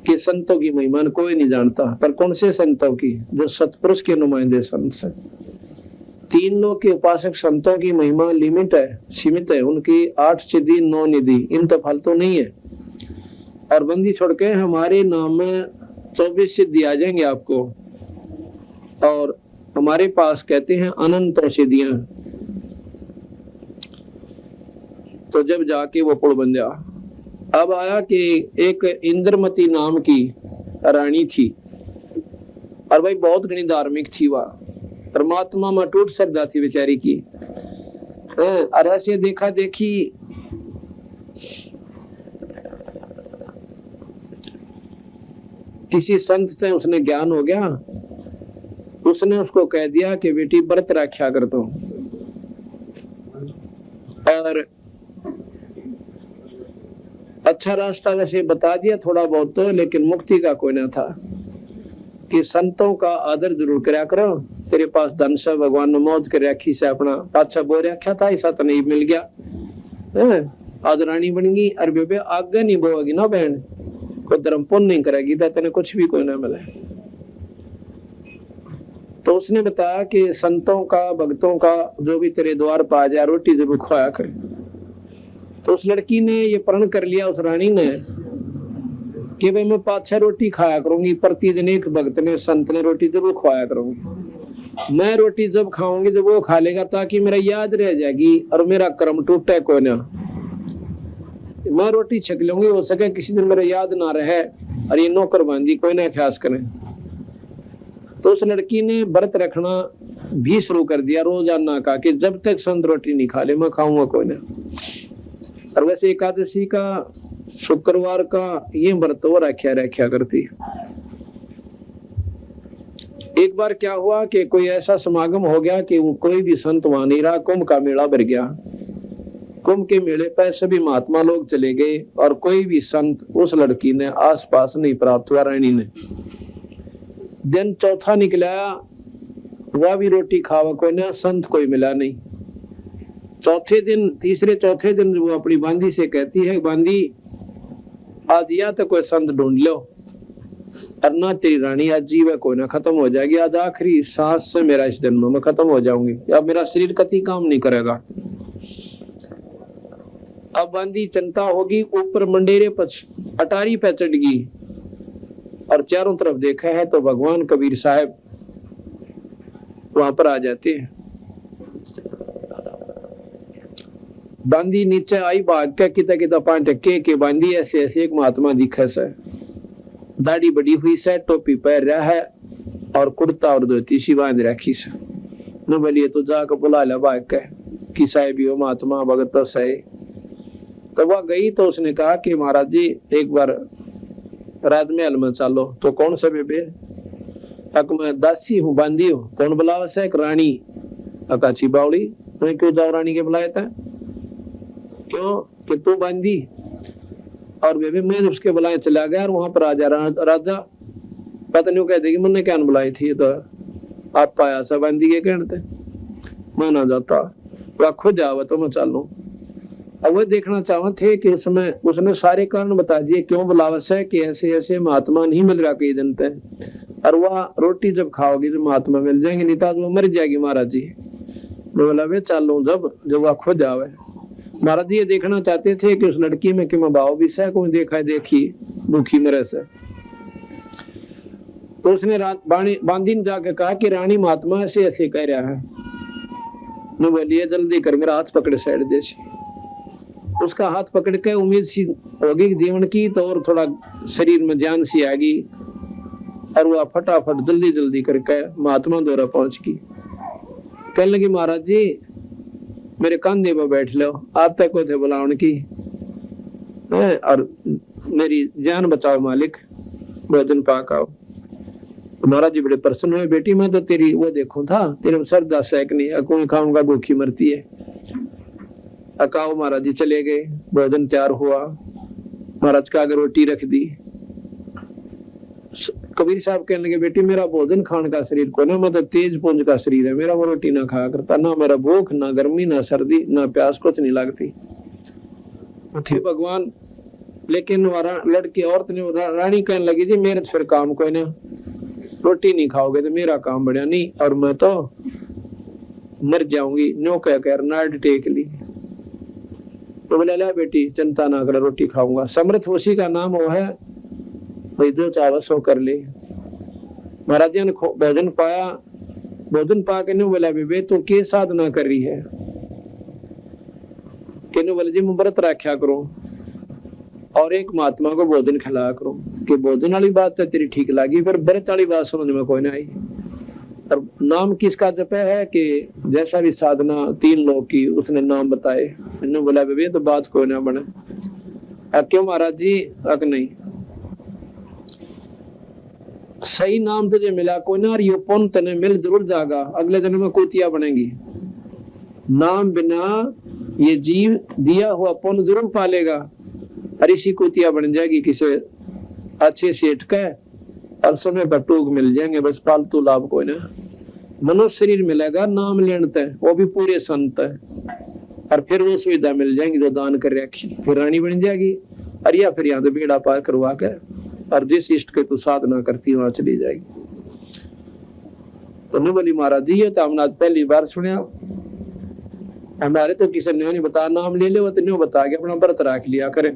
कि संतों की महिमा कोई नहीं जानता, पर कौन से संतों की? जो सतपुरुष के नुमाइंदे संत से। तीन लोग के उपासक संतों की महिमा लिमिट है, सीमित है। उनकी 8 सिद्धि 9 निधि, इन तो फालतू नहीं है। और बंदी छोड़ के हमारे नाम में 24 सिद्धि आ जाएंगे आपको। और हमारे पास कहते हैं अनंत सिद्धियां। तो जब जाके वो पुल बन जा, अब आया कि एक इंद्रमती नाम की रानी थी और भाई बहुत घनी धार्मिक थी। वह परमात्मा में टूट श्रद्धा थी बेचारी की। और ऐसे देखा देखी किसी संत से उसने ज्ञान हो गया, उसने उसको कह दिया कि बेटी व्रत रखा कर दो। और अच्छा रास्ता वैसे बता दिया थोड़ा बहुत तो, लेकिन मुक्ति का कोई ना था। कि संतों का आदर जरूर कराया करो। तेरे पास धन से भगवान ने मौज कर रखी से अपना पाछा बो रखा था, ऐसा तो नहीं मिल गया। आदरानी बन गई और बेबे आगे नहीं बोगी ना बहन, कोई धर्म पुण्य नहीं करेगी तो तेने कुछ भी कोई ना मिले। तो उसने बताया कि संतों का भक्तों का जो भी तेरे द्वार पर आ जाए रोटी जरूर खुआया करे। तो उस लड़की ने ये प्रण कर लिया, उस रानी ने, कि भाई मैं 5-6 रोटी खाया करूंगी, प्रतिदिन एक भक्त ने संत ने रोटी जरूर खवाया करूंगी। मैं रोटी जब खाऊंगी जब वो खा लेगा, ताकि मेरा याद रह जाएगी और मेरा कर्म टूटे कोई ना। मैं रोटी छक लूंगी, हो सके किसी दिन मेरा याद ना रहे और ये नौकर बांधी कोई ना ख्यास करे। तो उस लड़की ने व्रत रखना भी शुरू कर दिया रोजाना का, कि जब तक संत रोटी नहीं खा ले मैं खाऊंगा कोई ना। और वैसे एकादशी का शुक्रवार का ये व्रत वो रखा करती। एक बार क्या हुआ कि कोई ऐसा समागम हो गया कि वो कोई भी संत वहां नहीं रहा, कुंभ का मेला भर गया। कुंभ के मेले पर सभी महात्मा लोग चले गए और कोई भी संत उस लड़की ने आसपास नहीं प्राप्त हुआ। रानी ने दिन चौथा निकला, वह भी रोटी खावा कोई ना, संत कोई मिला नहीं। तीसरे चौथे दिन वो अपनी बांदी से कहती है, बांदी आज या तो कोई संत ढूंढ लो, और ना तेरी रानी आज जीव कोई ना, खत्म हो जाएगी। आज आखिरी सांस से मेरा इस जन्म में खत्म हो जाऊंगी, अब मेरा शरीर कति काम नहीं करेगा। अब बांदी चिंता होगी, ऊपर मंडेरे पर अटारी पे चढ़ गई और चारों तरफ देखा है तो भगवान कबीर साहब वहां पर आ जाते हैं। बांदी नीचे आई, भाग के किता किता पांच टक्के के बांदी ऐसे ऐसे एक महात्मा दिखे से, दाढ़ी बड़ी हुई से, टोपी पहन रहा है और कुर्ता और धोती सी बांध रखी से। न बोलिए तो जाकर बुला ले भाग के कि साहब यो महात्मा भगत तो सही। तो वह गई तो उसने कहा कि महाराज जी एक बार राजमहल में चलो। तो कौन सा बेबे? अक मैं दासी हूँ, बांदी हूँ। कौन बुलावा से? एक रानी। अकाची बावड़ी। मैं क्यों जाओ रानी के बुलाया था? क्यों कि तू बांदी? और बेबे मैं उसके बुलाए चला गया और वहां पर राजा पता नहीं कह देगी मैंने क्या बुलाई थी। तो आप पाया सा बांदी के कहते मैं ना जाता, वह खुद जावा तो मैं चालू। अब वो देखना चाहते थे कि इसमें उसने सारे कारण बता दिए क्यों बुलावस है, कि ऐसे ऐसे महात्मा नहीं मिल रहा कई दिन तक, और वह रोटी जब खाओगी तो महात्मा मिल जाएंगे, नहीं तो वो मर जाएगी महाराज जी। बोला वे चालू जब वह खुद आवे। महाराज जी ये देखना चाहते थे कि उस लड़की में कि मैं भाव भी से कोई देखा देखी भूखी मरे से। तो उसने बांदी ने जाके कहा कि रानी महात्मा ऐसे ऐसे कह रहा है। बोलिए जल्दी कर मेरा हाथ पकड़ साइड दे। उसका हाथ पकड़ के उम्मीद सी होगी जीवन की, तो और थोड़ा शरीर में जान सी आ गई और वह फटाफट जल्दी जल्दी करके महात्मा द्वारा पहुंच गई। कहने लगी महाराज जी मेरे कंधे पर बैठ लो, आप तक को थे बुलावन की और मेरी जान बचाओ मालिक, भोजन पाक आओ। महाराज जी बड़े प्रसन्न हुए, बेटी मैं तो तेरी वो देखूं था तेरे श्रद्धा सैक नहीं, अकुई खाऊंगा भूखी मरती है। अकाओ महाराज जी चले गए, भोजन तैयार हुआ, महाराज का आगे रोटी रख दी। कबीर साहब कहने लगे बेटी मेरा भोजन खाने का शरीर को ना, मतलब तेज पुंज का शरीर है मेरा, वो रोटी ना खाया करता, ना मेरा भूख ना गर्मी ना सर्दी ना प्यास कुछ नहीं लगती थे भगवान। लेकिन लड़की औरत ने रानी कहने लगी जी मेरे फिर काम कोई ना, रोटी नहीं खाओगे तो मेरा काम बढ़िया नहीं और मैं तो मर जाऊंगी। नो कह कर नाड़ टेक ली। तो बोले ला बेटी चिंता ना कर रोटी खाऊंगा। समर्थ उसी का नाम वो है, भाई जो चाहे सो कर ले। महाराज जी ने भोजन पाया, भोजन पा के बोला बेबे तू के साधना कर रही है? कहने बोले जी मैं व्रत रखा करूं और एक महात्मा को भोजन खिलाया करूं। कि भोजन वाली बात तो तेरी ठीक लगी, फिर व्रत वाली बात समझ में कोई ना आई। और नाम किसका जप है कि जैसा भी साधना 3 लोग की उसने नाम बताए। इन्होंने बोला बेबे तो बात कोई ना बने। क्यों महाराज जी? अक नहीं, सही नाम तुझे मिला कोई ना, और ये पुण्य तने मिल जरूर जाएगा, अगले जन्म में कुतिया बनेगी। नाम बिना ये जीव दिया हुआ पुण्य जरूर पालेगा और इसी कुतिया बन जाएगी किसी अच्छे सेठ का, और समय पर टूक मिल जाएंगे, बस फालतू लाभ कोई ना। मनुष्य शरीर मिलेगा नाम लेने तक, वो भी पूरे संत है, और फिर वो सुविधा मिल जाएंगी जो दान कर रखी, फिर रानी बन जाएगी, और या फिर यहाँ से बेड़ा पार करवा के और जिस इष्ट के तू साधना करती वहां चली जाएगी। तो नहीं बोली महाराज जी ये तो हमने आज पहली बार सुना, हमारे तो किसी ने नहीं बताया, नाम ले ले वो तो नहीं बता के अपना व्रत रख लिया करें।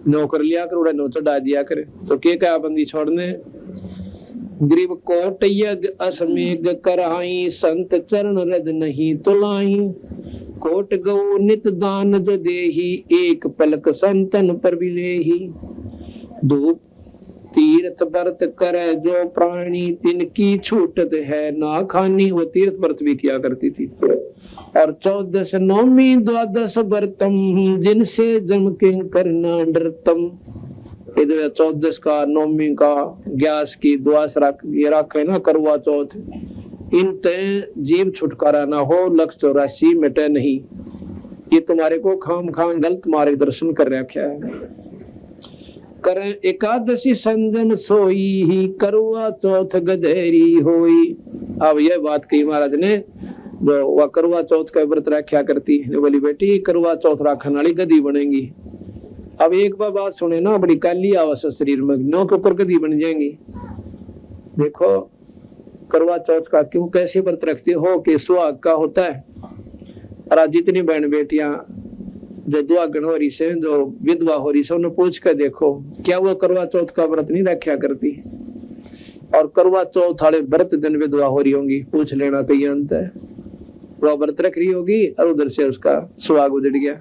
नौकर लिया कर उड़ा नो चढ़ा दिया करे। तो के क्या बंदी छोड़ने गरीब कोट यज्ञ असमेघ कराई संत चरण रज नहीं तुलाई कोट गौ नित दान जो देही एक पलक संतन पर बिलेही धूप तीर्थ व्रत करे जो प्राणी तिनकी छूटत है ना खानी। वो तीर्थ व्रत भी किया करती थी। और 14 नौमी 12 व्रतम जिनसे जम के करना डरतम। 14 का नौमी का ग्यास की द्वास ये रखे ना करवा चौथ। इन तय जीव छुटकारा ना हो लक्ष्य 84 मिटे नहीं। ये तुम्हारे को खाम खाम गलत मार्गदर्शन कर रखा है। करें एकादशी संजन सोई ही करवा चौथ गधेरी होई। अब यह बात कही महाराज ने जो वह करवा चौथ का व्रत रखा करती है बोली बेटी करवा चौथ रखने वाली गधी बनेगी। अब एक बार बात सुने ना बड़ी काली आवास शरीर में नौ के ऊपर गधी बन जाएंगी। देखो करवा चौथ का क्यों कैसे व्रत रखते हो कि सुहाग का होता है। और जितनी बहन बेटियां जो दुआगन हो रही से जो विधवा हो रही से उन्हें पूछ कर देखो क्या वो करवा चौथ का व्रत नहीं रखा करती। और करवा चौथ वाले व्रत दिन विधवा हो रही होंगी पूछ लेना कहीं अंत है। वो व्रत रख रही होगी और उधर से उसका सुहाग उजड़ गया।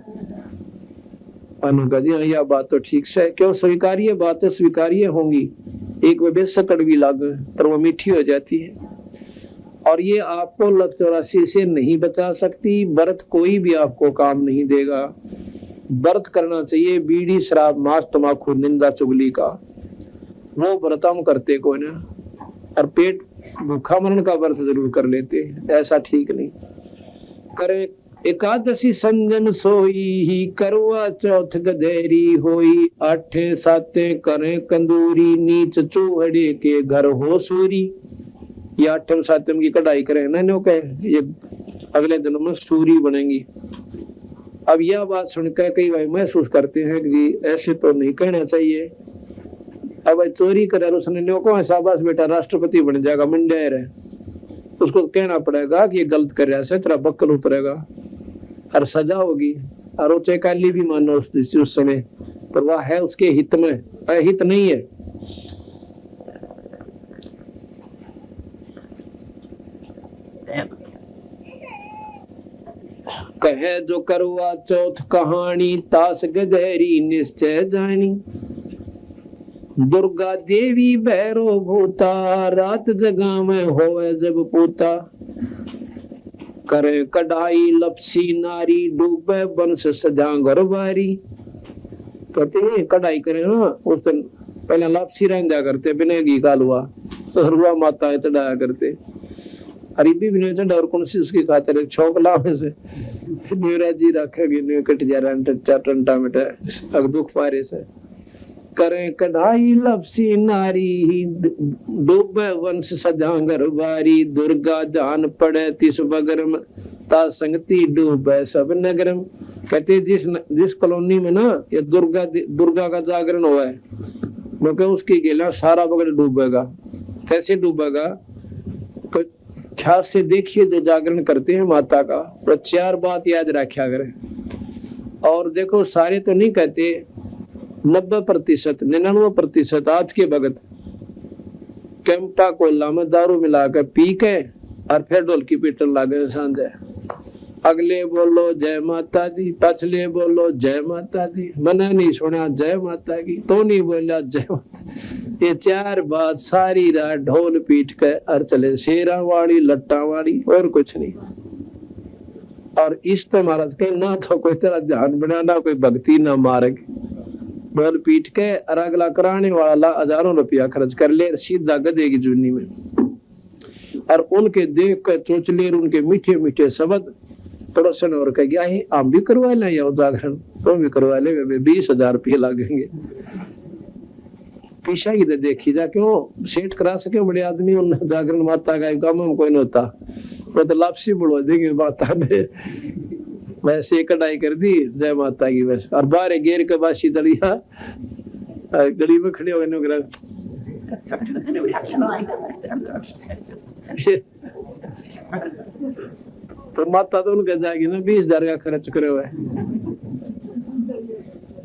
अनुका जी यह बात तो ठीक से क्यों स्वीकार्य बातें स्वीकार्य होंगी। एक वे बेशक कड़वी लागे पर वो मीठी हो जाती है। और ये आपको लक्ष्य 84 से नहीं बचा सकती। व्रत कोई भी आपको काम नहीं देगा। व्रत करना चाहिए बीड़ी शराब मांस तमाकू निंदा चुगली का। वो व्रत हम करते को ना और पेट भूखा मरण का व्रत जरूर कर लेते। ऐसा ठीक नहीं करे। एकादशी संजन सोई ही करवा चौथ गधेरी होई 8 7 करें कंदूरी नीच चूहड़े के घर हो सूरी। ये 8 7 की कढ़ाई करें ना नो कहे ये अगले दिनों में सूरी बनेंगी। अब यह बात सुनकर कई भाई महसूस करते हैं कि जी ऐसे तो नहीं कहना चाहिए। अब चोरी करे उसने नो को शाबाश बेटा राष्ट्रपति बन जाएगा मंडेर है। उसको कहना पड़ेगा कि ये गलत कर रहा है तेरा बक्कल उतरेगा और सजा होगी। और वो चेकाली भी मानो उस समय पर वह है उसके हित में अहित नहीं है। कहे जो करवा चौथ कहानी तास गधेरी निश्चय जानी। दुर्गा देवी भैरो भूता रात जगह में होवे जब पूता। करे कढ़ाई लपसी नारी डूबे बंश सजा घरबारी। कहते हैं कढ़ाई करे ना उस दिन पहले लपसी रहने करते बिना घी का हलवा सहरुआ माता चढ़ाया करते। अरीबी भी नहीं चढ़ा और कौन सी उसकी खातिर छौक लावे से न्यूराज जी रखेगी न्यू कट जा रहा टंटा मिटा अब दुख पारे से। करें कढ़ाई लपसी नारी डूबे वंश सजांगर बारी। दुर्गा जान पड़े तिस बगरम ता संगति डूबे सब नगरम। कहते जिस कॉलोनी में ना ये दुर्गा का जागरण हुआ है क्योंकि उसकी गेला सारा बगल डूबेगा। कैसे डूबेगा तो ख्याल से देखिए जो जागरण करते हैं माता का तो 4 बात याद रखा करें। और देखो सारे तो नहीं कहते 90% 99% आज के भगत कैंपटा कोला में दारू मिलाकर पी के और फिर ढोलकी पीटन लागे सांझे। अगले बोलो जय माता दी पछले बोलो जय माता दी। मैंने नहीं सुना जय माता की तो नहीं बोला जय माता। ये 4 बात सारी रात ढोल पीट के और चले शेरा वाली लट्टा वाली और कुछ नहीं। और इस तो महाराज के ना तो कोई तरह ध्यान बनाना कोई भक्ति ना मार्ग ढोल पीट के और अगला कराने वाला हजारों रुपया खर्च कर ले सीधा गधे की जूनी में। और उनके देख कर चोचले उनके मीठे मीठे शब्द पड़ोसन और कह गया है आप भी करवा लें या जागरण तो भी करवा ले 20,000 रुपये लगेंगे। पीछा ही तो देखी जा क्यों सेठ करा सके बड़े आदमी उन जागरण माता का काम में कोई नहीं होता। वो तो लापसी बढ़वा देंगे माता ने वैसे कढ़ाई कर दी जय माता की बस। और बाहर गेर के बासी दलिया गली में खड़े हो तो माता तो उनके जाएगी ना 20,000 का खर्च करे हुए।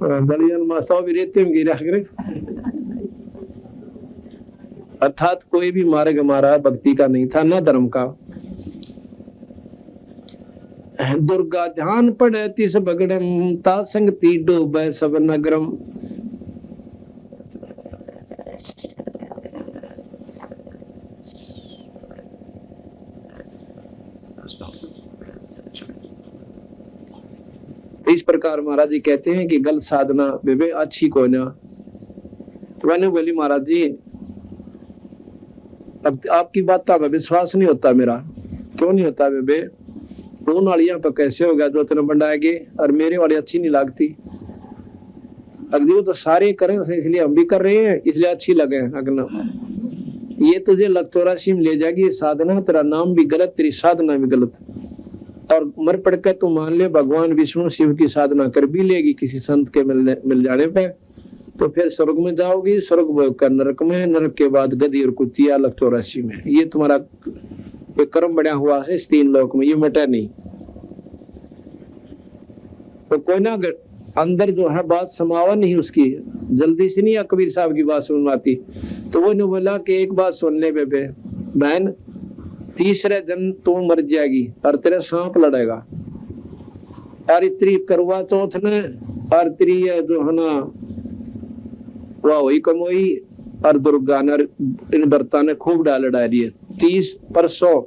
दलियन माता भी रेते में गिरा करे। अर्थात कोई भी मार्ग हमारा भक्ति का नहीं था, न धर्म का। दुर्गा ध्यान पड़े तिस बगड़म, ता संगति डूबे सब नगरम। इस प्रकार महाराज जी कहते हैं कि गलत साधना बेबे अच्छी कोई ना। तो मैंने बोली महाराज जी अब आपकी बात का विश्वास नहीं होता मेरा। क्यों नहीं होता बेबे? दो नालियां पर कैसे हो गया, दो तीन बंडाएंगे और मेरे वाली अच्छी नहीं लगती। अगली तो सारे करें इसलिए हम भी कर रहे हैं, इसलिए अच्छी लगे। अगला ये तुझे लखतौरासी में ले जाएगी ये साधना, तेरा नाम भी गलत, तेरी साधना भी गलत। और मर पड़ कर तू मान ले भगवान विष्णु शिव की साधना कर भी लेगी किसी संत के मिल जाने पे, तो फिर स्वर्ग में जाओगी, स्वर्ग भोग कर नरक में, नरक के बाद गदी और कुतिया लखतौरासी में। ये तुम्हारा कर्म बढ़िया हुआ है इस तीन लोक में, ये मिटा नहीं। तो कोई ना अंदर जो है बात समावा नहीं उसकी, जल्दी से नहीं कबीर साहब की बात सुनवाती। तो वो ने बोला कि एक बात सुन ले बेबे बहन, तीसरे दिन तू मर जाएगी और तेरे सांप लड़ेगा। और इतनी करवा चौथ ने और तेरी जो है ना वह वही कमोई और दुर्गा ने इन बर्ता ने खूब डाल डाली है। 30 परसों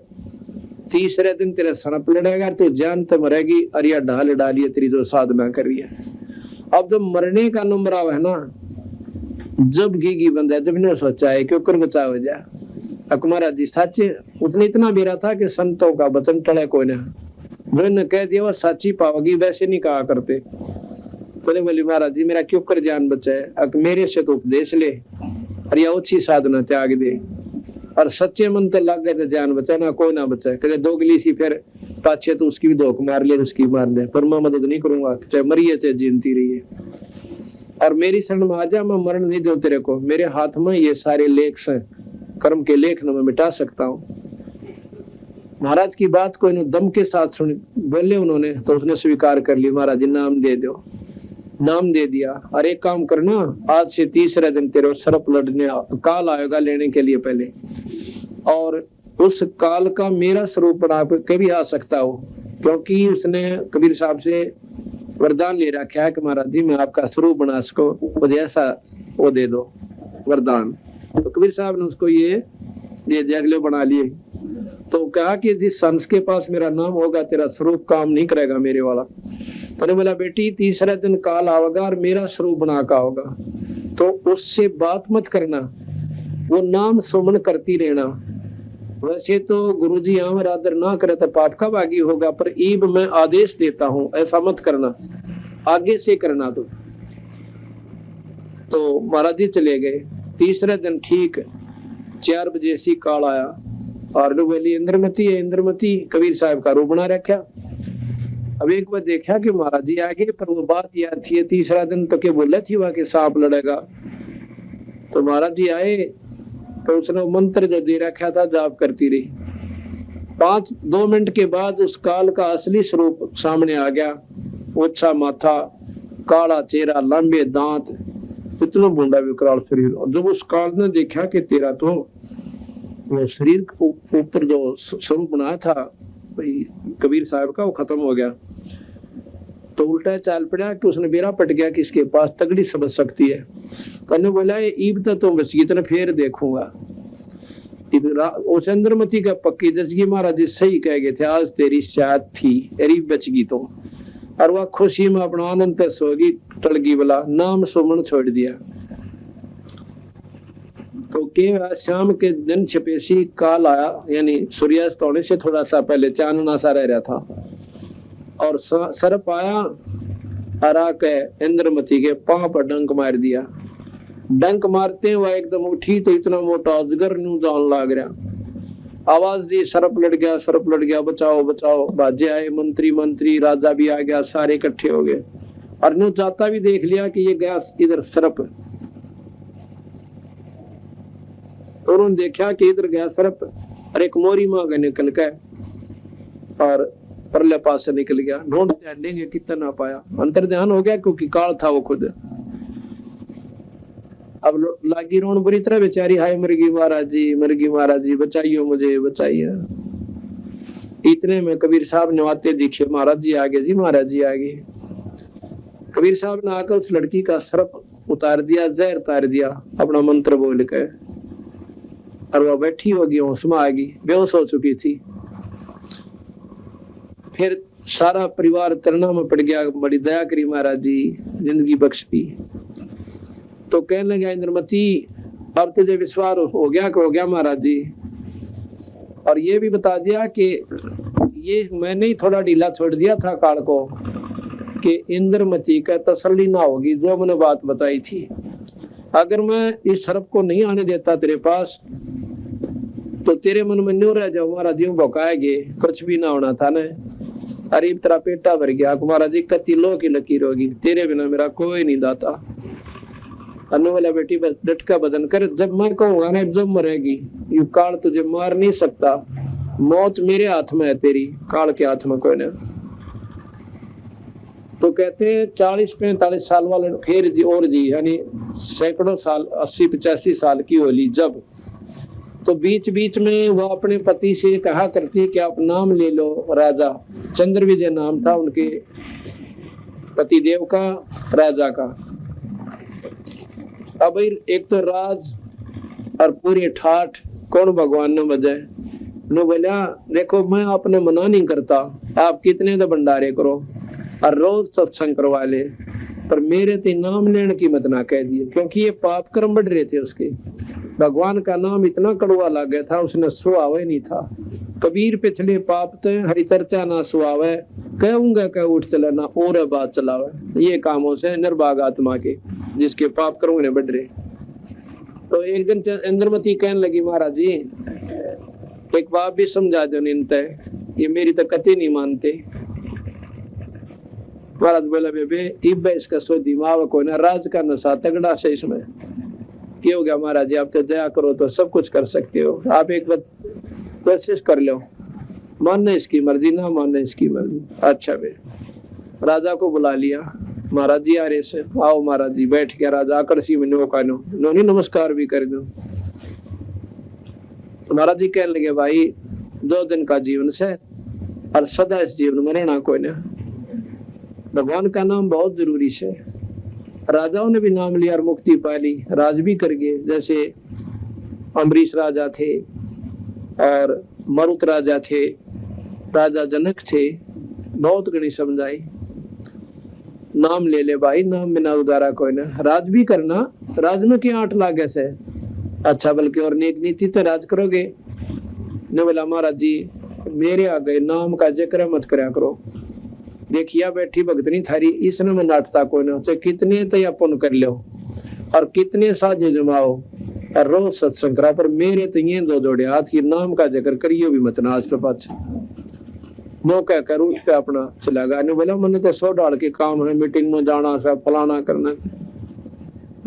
तीसरे दिन तेरे सनप लड़ेगा, तो जान तो मरेगी और यह ढाल डाली है तेरी जो साधना कर रही है। अब जब मरने का नंबर आवे है ना, जब घी बंदा जब ने सोचा है कि ऊपर बचा हो जाए। अकुमारा जी सच्चे उतने इतना बेरा था कि संतों का वचन टले कोई ना, जो इन्हें कह दिया वो सच्ची पाओगी, वैसे नहीं कहा करते। बोले बोली महाराज जी मेरा क्यों कर जान बचाए, मेरे से तो उपदेश ले और यह अच्छी साधना त्याग दे। और सच्चे मन तो लग गए तो जान बचाए ना कोई ना बचाए। कहे दोगली सी फिर पाछे तो उसकी भी धोख मार ले, उसकी मार ले, पर मैं मदद नहीं करूंगा, चाहे मरिए चाहे जीनती रहिए। और मेरी शरण में आ जा, मैं मरण नहीं दूं तेरे को। मेरे हाथ में ये सारे लेख से कर्म के लेख न मैं मिटा सकता हूँ। महाराज की बात को इन्होंने दम के साथ सुनी, बोले उन्होंने, तो उसने स्वीकार कर लिया। महाराज जी नाम दे दो, नाम दे दिया। और एक काम करना, आज से तीसरे दिन तेरे सर्प लड़ने काल आएगा लेने के लिए पहले, और उस काल का मेरा स्वरूप बना कभी आ सकता हो, क्योंकि उसने कबीर साहब से वरदान ले रखा है कि महाराज जी मैं आपका स्वरूप बना सको, जैसा वो दे दो वरदान। तो कबीर साहब ने उसको ये अगले बना लिए। तो कहा कि जिस संस के पास मेरा नाम होगा तेरा स्वरूप काम नहीं करेगा मेरे वाला। तो बोला बेटी तीसरे दिन काल आवेगा और मेरा स्वरूप बना का होगा, तो उससे बात मत करना, वो नाम सुमन करती रहना। वैसे तो गुरुजी हमारे आदर ना करे तो पाप का भागी होगा, पर ईब मैं आदेश देता हूँ ऐसा मत करना, आगे से करना। तो महाराज जी चले गए। तीसरे दिन ठीक 4 बजे सी काल आया और बोली इंद्रमती है, इंद्रमती कबीर साहब का रूप बना रखा। अब एक बार देखा कि महाराज जी आगे, पर वो बात याद थी तीसरा दिन तो क्या बोले थी वहां के सांप लड़ेगा। तो महाराज जी आए तो उसने मंत्र जो दे रखा था जाप करती रही। 2 मिनट के बाद उस काल का असली स्वरूप सामने आ गया। ओछा माथा, काला चेहरा, लंबे दांत, इतना बूंदा विकराल शरीर। और जब उस काल ने देखा कि तेरा तो वो शरीर ऊपर जो स्वरूप बनाया था कबीर साहब का, वो खत्म हो गया, तो उल्टा चाल पड़ा कि उसने बेरा पट गया कि इसके पास तगड़ी समझ सकती है। कहने बोला ईब तो बच गई, तेने फिर देखूंगा। चंद्रमती का पक्की दसगी महाराज जी सही कह गए थे, आज तेरी शायद थी एरी बच गई तो। और वह खुशी में अपना आनंद सोगी टलगी वाला नाम सुमन छोड़ दिया। तो के शाम के दिन छपेसी काल आया, यानी सूर्यास्त होने से थोड़ा सा पहले चांदना सा रह रहा था, और सर्प आया हरा के इंद्रमती के पांव पर डंक मार दिया। डंक मारते वह एकदम उठी तो इतना मोटा अजगर न्यू जान लाग रहा। आवाज दी सर्प लड़ गया, सर्प लड़ गया, बचाओ बचाओ। बाजे आए मंत्री राजा भी आ गया, सारे इकट्ठे हो गए। और न्यू जाता भी देख लिया कि ये गया इधर सर्प, तो उन्होंने देखा कि इधर गया सर्प और एक मोरी मांग निकल के, और परले पास से निकल गया। ढूंढते ढूंढेंगे कितना ना पाया, अंतर ध्यान हो गया क्योंकि काल था वो खुद। अब लागी रोन बुरी तरह बेचारी, हाय मरगी महाराज जी बचाइयो मुझे बचाइए। इतने में कबीर साहब ने आते दिखे, महाराज जी आगे जी, महाराज जी आगे। कबीर साहब ने आकर उस लड़की का सर्प उतार दिया, जहर उतार दिया अपना मंत्र बोल के, और वह बैठी होगी होश में आ गई, बेहोश हो चुकी थी। फिर सारा परिवार तरना में पड़ गया, बड़ी दया करी महाराज जी, जिंदगी बख्श दी। तो कहने लगा इंद्रमती अब तुझे विश्वास हो गया महाराज जी, और ये भी बता दिया कि ये मैंने ही थोड़ा ढीला छोड़ दिया था काल को कि इंद्रमती का तसल्ली ना होगी जो मैंने बात बताई थी। अगर मैं इस सर्प को नहीं आने देता तेरे पास तो तेरे मन में न्यू रह जाओ महाराज जी, भौकाएंगे, कुछ भी ना होना था न। अरे तेरा पेटा भर गया महाराज जी, कति लो की लकीर होगी, तेरे बिना मेरा कोई नहीं दाता। अनु वाला बेटी बस डटका बदन कर, जब मैं कहूंगा ना जब मरेगी, यू काल तुझे मार नहीं सकता, मौत मेरे हाथ में है, तेरी काल के हाथ में कोई नहीं। तो कहते हैं 40-45 साल वाले फिर जी और जी, यानी सैकड़ों साल 80-85 साल की होली जब, तो बीच बीच में वो अपने पति से कहा करती कि आप नाम ले लो राजा। चंद्र विजय नाम था उनके पति देव का, राजा का। अब एक तो राज और पूरी ठाठ कौन भगवान ने बजाए नो बोला, देखो मैं आपने मना नहीं करता, आप कितने तो भंडारे करो और रोज सत्संग करवा ले, पर मेरे ते नाम लेने की मत ना कह दिए, क्योंकि ये पाप कर्म बढ़ रहे थे उसके। भगवान का नाम इतना कड़वा लग गया था, उसने सुहाव ही नहीं था। कबीर पिछले पाप ते हरि चर्चा ना सुहावे, कहूंगा कह उठ चलना और बात चलावे, ये कामों से निर्भाग आत्मा के जिसके पाप कर्म ने बढ़ रहे। तो एक दिन इंद्रमती कहने लगी महाराज जी एक बात भी समझा दो निंत, ये मेरी तो कति नहीं मानते। महाराज बोला बेबे इब इसका सो दिमाग को ना, राज का नशा तगड़ा से इसमें क्या हो गया महाराज जी, आप तो दया करो तो सब कुछ कर सकते हो, आप एक बार कोशिश कर लो, मानना इसकी मर्जी ना मानना इसकी मर्जी। अच्छा बे, राजा को बुला लिया, महाराज जी आ रहे से, आओ महाराज जी। बैठ गया राजा, आकर्षी में नोनी नमस्कार भी कर दो। महाराज जी कहने लगे भाई 2 दिन का जीवन से और सदा इस जीवन में रहना कोई ना, भगवान का नाम बहुत जरूरी है। राजाओं ने भी नाम लिया और मुक्ति पा ली, राज भी कर गए, जैसे अम्बरीश राजा थे और मरुत राजा थे, राजा जनक थे, बहुत गणी समझाई। नाम ले ले भाई, नाम बिना उदारा कोई ना, राज भी करना, राज में क्या 8 लाख ऐसे अच्छा, बल्कि और नेक नीति तो राज करोगे। ने बोला महाराज जी मेरे आ गए, नाम का जिक्र मत करा करो, देखिया बैठी भगतनी थारी, इसने में नाटता कोई ना, चाहे कितने तो अपन कर लो और कितने साझे जमाओ और रोज सत्संग करा, पर मेरे तो ये 2 जोड़े हाथ, ये नाम का जिक्र करियो भी मत ना आज तो पाछे। मौका कर उठ पे अपना चला गया। ने बोला मैंने तो 100 डाल के काम है, मीटिंग में जाना सब फलाना करना,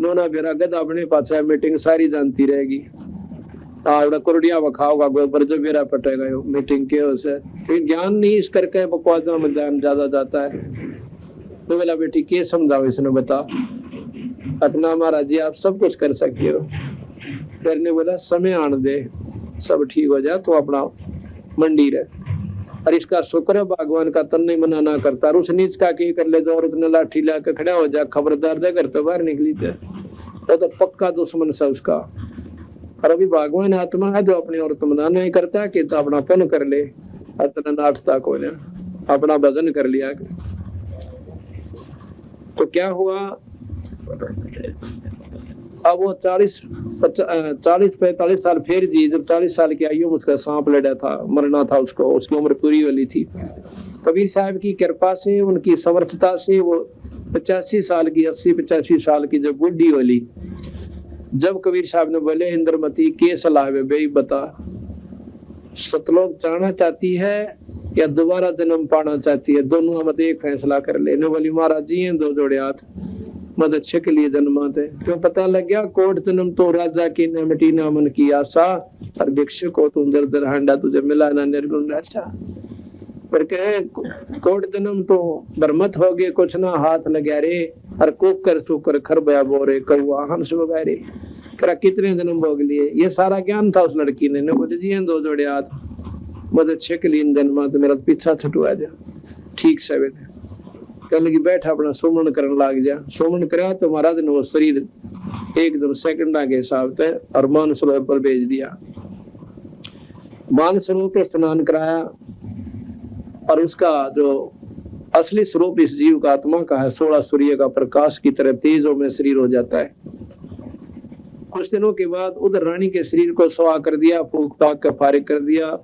नोना बेरा गदा अपने पास मीटिंग सारी जानती रहेगी, आवड़ा कुरडिया बखाओगा गोबर जो मेरा पटेगा यो मीटिंग के उसे, फिर ज्ञान नहीं इस करके बकवासों में ध्यान ज्यादा जाता है। तो बोला बेटी के समझाओ इसने बता, अपना महाराज जी आप सब कुछ कर सकते हो। फिर ने बोला समय आने दे, सब ठीक हो जाए तो अपना मंडी रहे, और इसका शुक्र है भगवान का तन नहीं मना ना करता, उस नीच का की कर ले जो औरत ने लाठी लाके खड़ा हो जा, खबरदार दे घर तो बाहर निकली थे, तो पक्का दुश्मन से उसका। और अभी भगवान आत्मा है जो अपनी औरत मना नहीं करता कि तो अपना पन कर ले, अपना नाटता को ले, अपना भजन कर लिया। तो क्या हुआ, अब वो 40-45 साल फिर जी, जब 40 साल की आयु में उसका सांप लड़ा था, मरना था उसको, उसकी उम्र पूरी वाली थी। कबीर साहब की कृपा से, उनकी समर्थता से वो 85 साल की, 80-85 साल की जब बुढ़ी वाली, जब कबीर साहब ने बोले इंद्रमती के सलाह है भाई बता, सतलोक जाना चाहती है या दोबारा जन्म पाना चाहती है, दोनों मत एक फैसला कर ले। ने बोली महाराज जी हैं 2 जोड़े हाथ, मत अच्छे के लिए जन्माते, क्यों पता लग गया कोट जन्म तो राजा की न मिटी ना मन की आशा, और भिक्षु को तुम दर दर हांडा तुझे मिला ना निर्गुण राजा। पर कहे कोट जन्म तो बरमत हो गए कुछ ना हाथ लगा रे और कुकर सुकर खरबया बोरे कौआ हंस वगैरे करा कितने जन्म भोग लिए। ये सारा ज्ञान था उस लड़की ने बोले जी दो जोड़े हाथ मदद छकलीन जन्मा तो मेरा पीछा छुटवा जा ठीक से बेटे कह लगी बैठा अपना सुमन करने लग जा। सुमन करा तो महाराज ने वो शरीर एकदम सेकंडा के हिसाब से और मानसरोवर पर भेज दिया। मानसरोवर पे स्नान कराया और उसका जो असली स्वरूप इस जीव का आत्मा का है 16 सूर्य का प्रकाश की तरह तेजों में शरीर हो जाता है। कुछ दिनों के बाद उधर रानी के शरीर को सुहा कर दिया, फूक ताक कर फारिग कर दिया।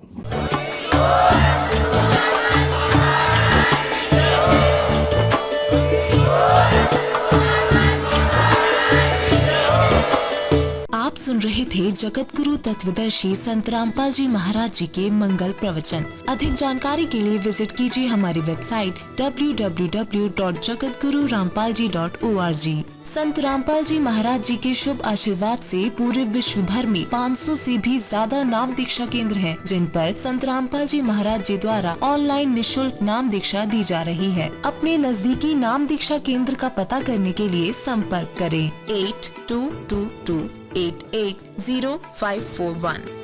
आप सुन रहे थे जगत गुरु तत्वदर्शी संत रामपाल जी महाराज जी के मंगल प्रवचन। अधिक जानकारी के लिए विजिट कीजिए हमारी वेबसाइट www.jagatgururampalji.org। संत रामपाल जी महाराज जी के शुभ आशीर्वाद से पूरे विश्व भर में 500 से भी ज्यादा नाम दीक्षा केंद्र हैं, जिन पर संत रामपाल जी महाराज जी द्वारा ऑनलाइन निशुल्क नाम दीक्षा दी जा रही है। अपने नजदीकी नाम दीक्षा केंद्र का पता करने के लिए संपर्क करें 8222880541।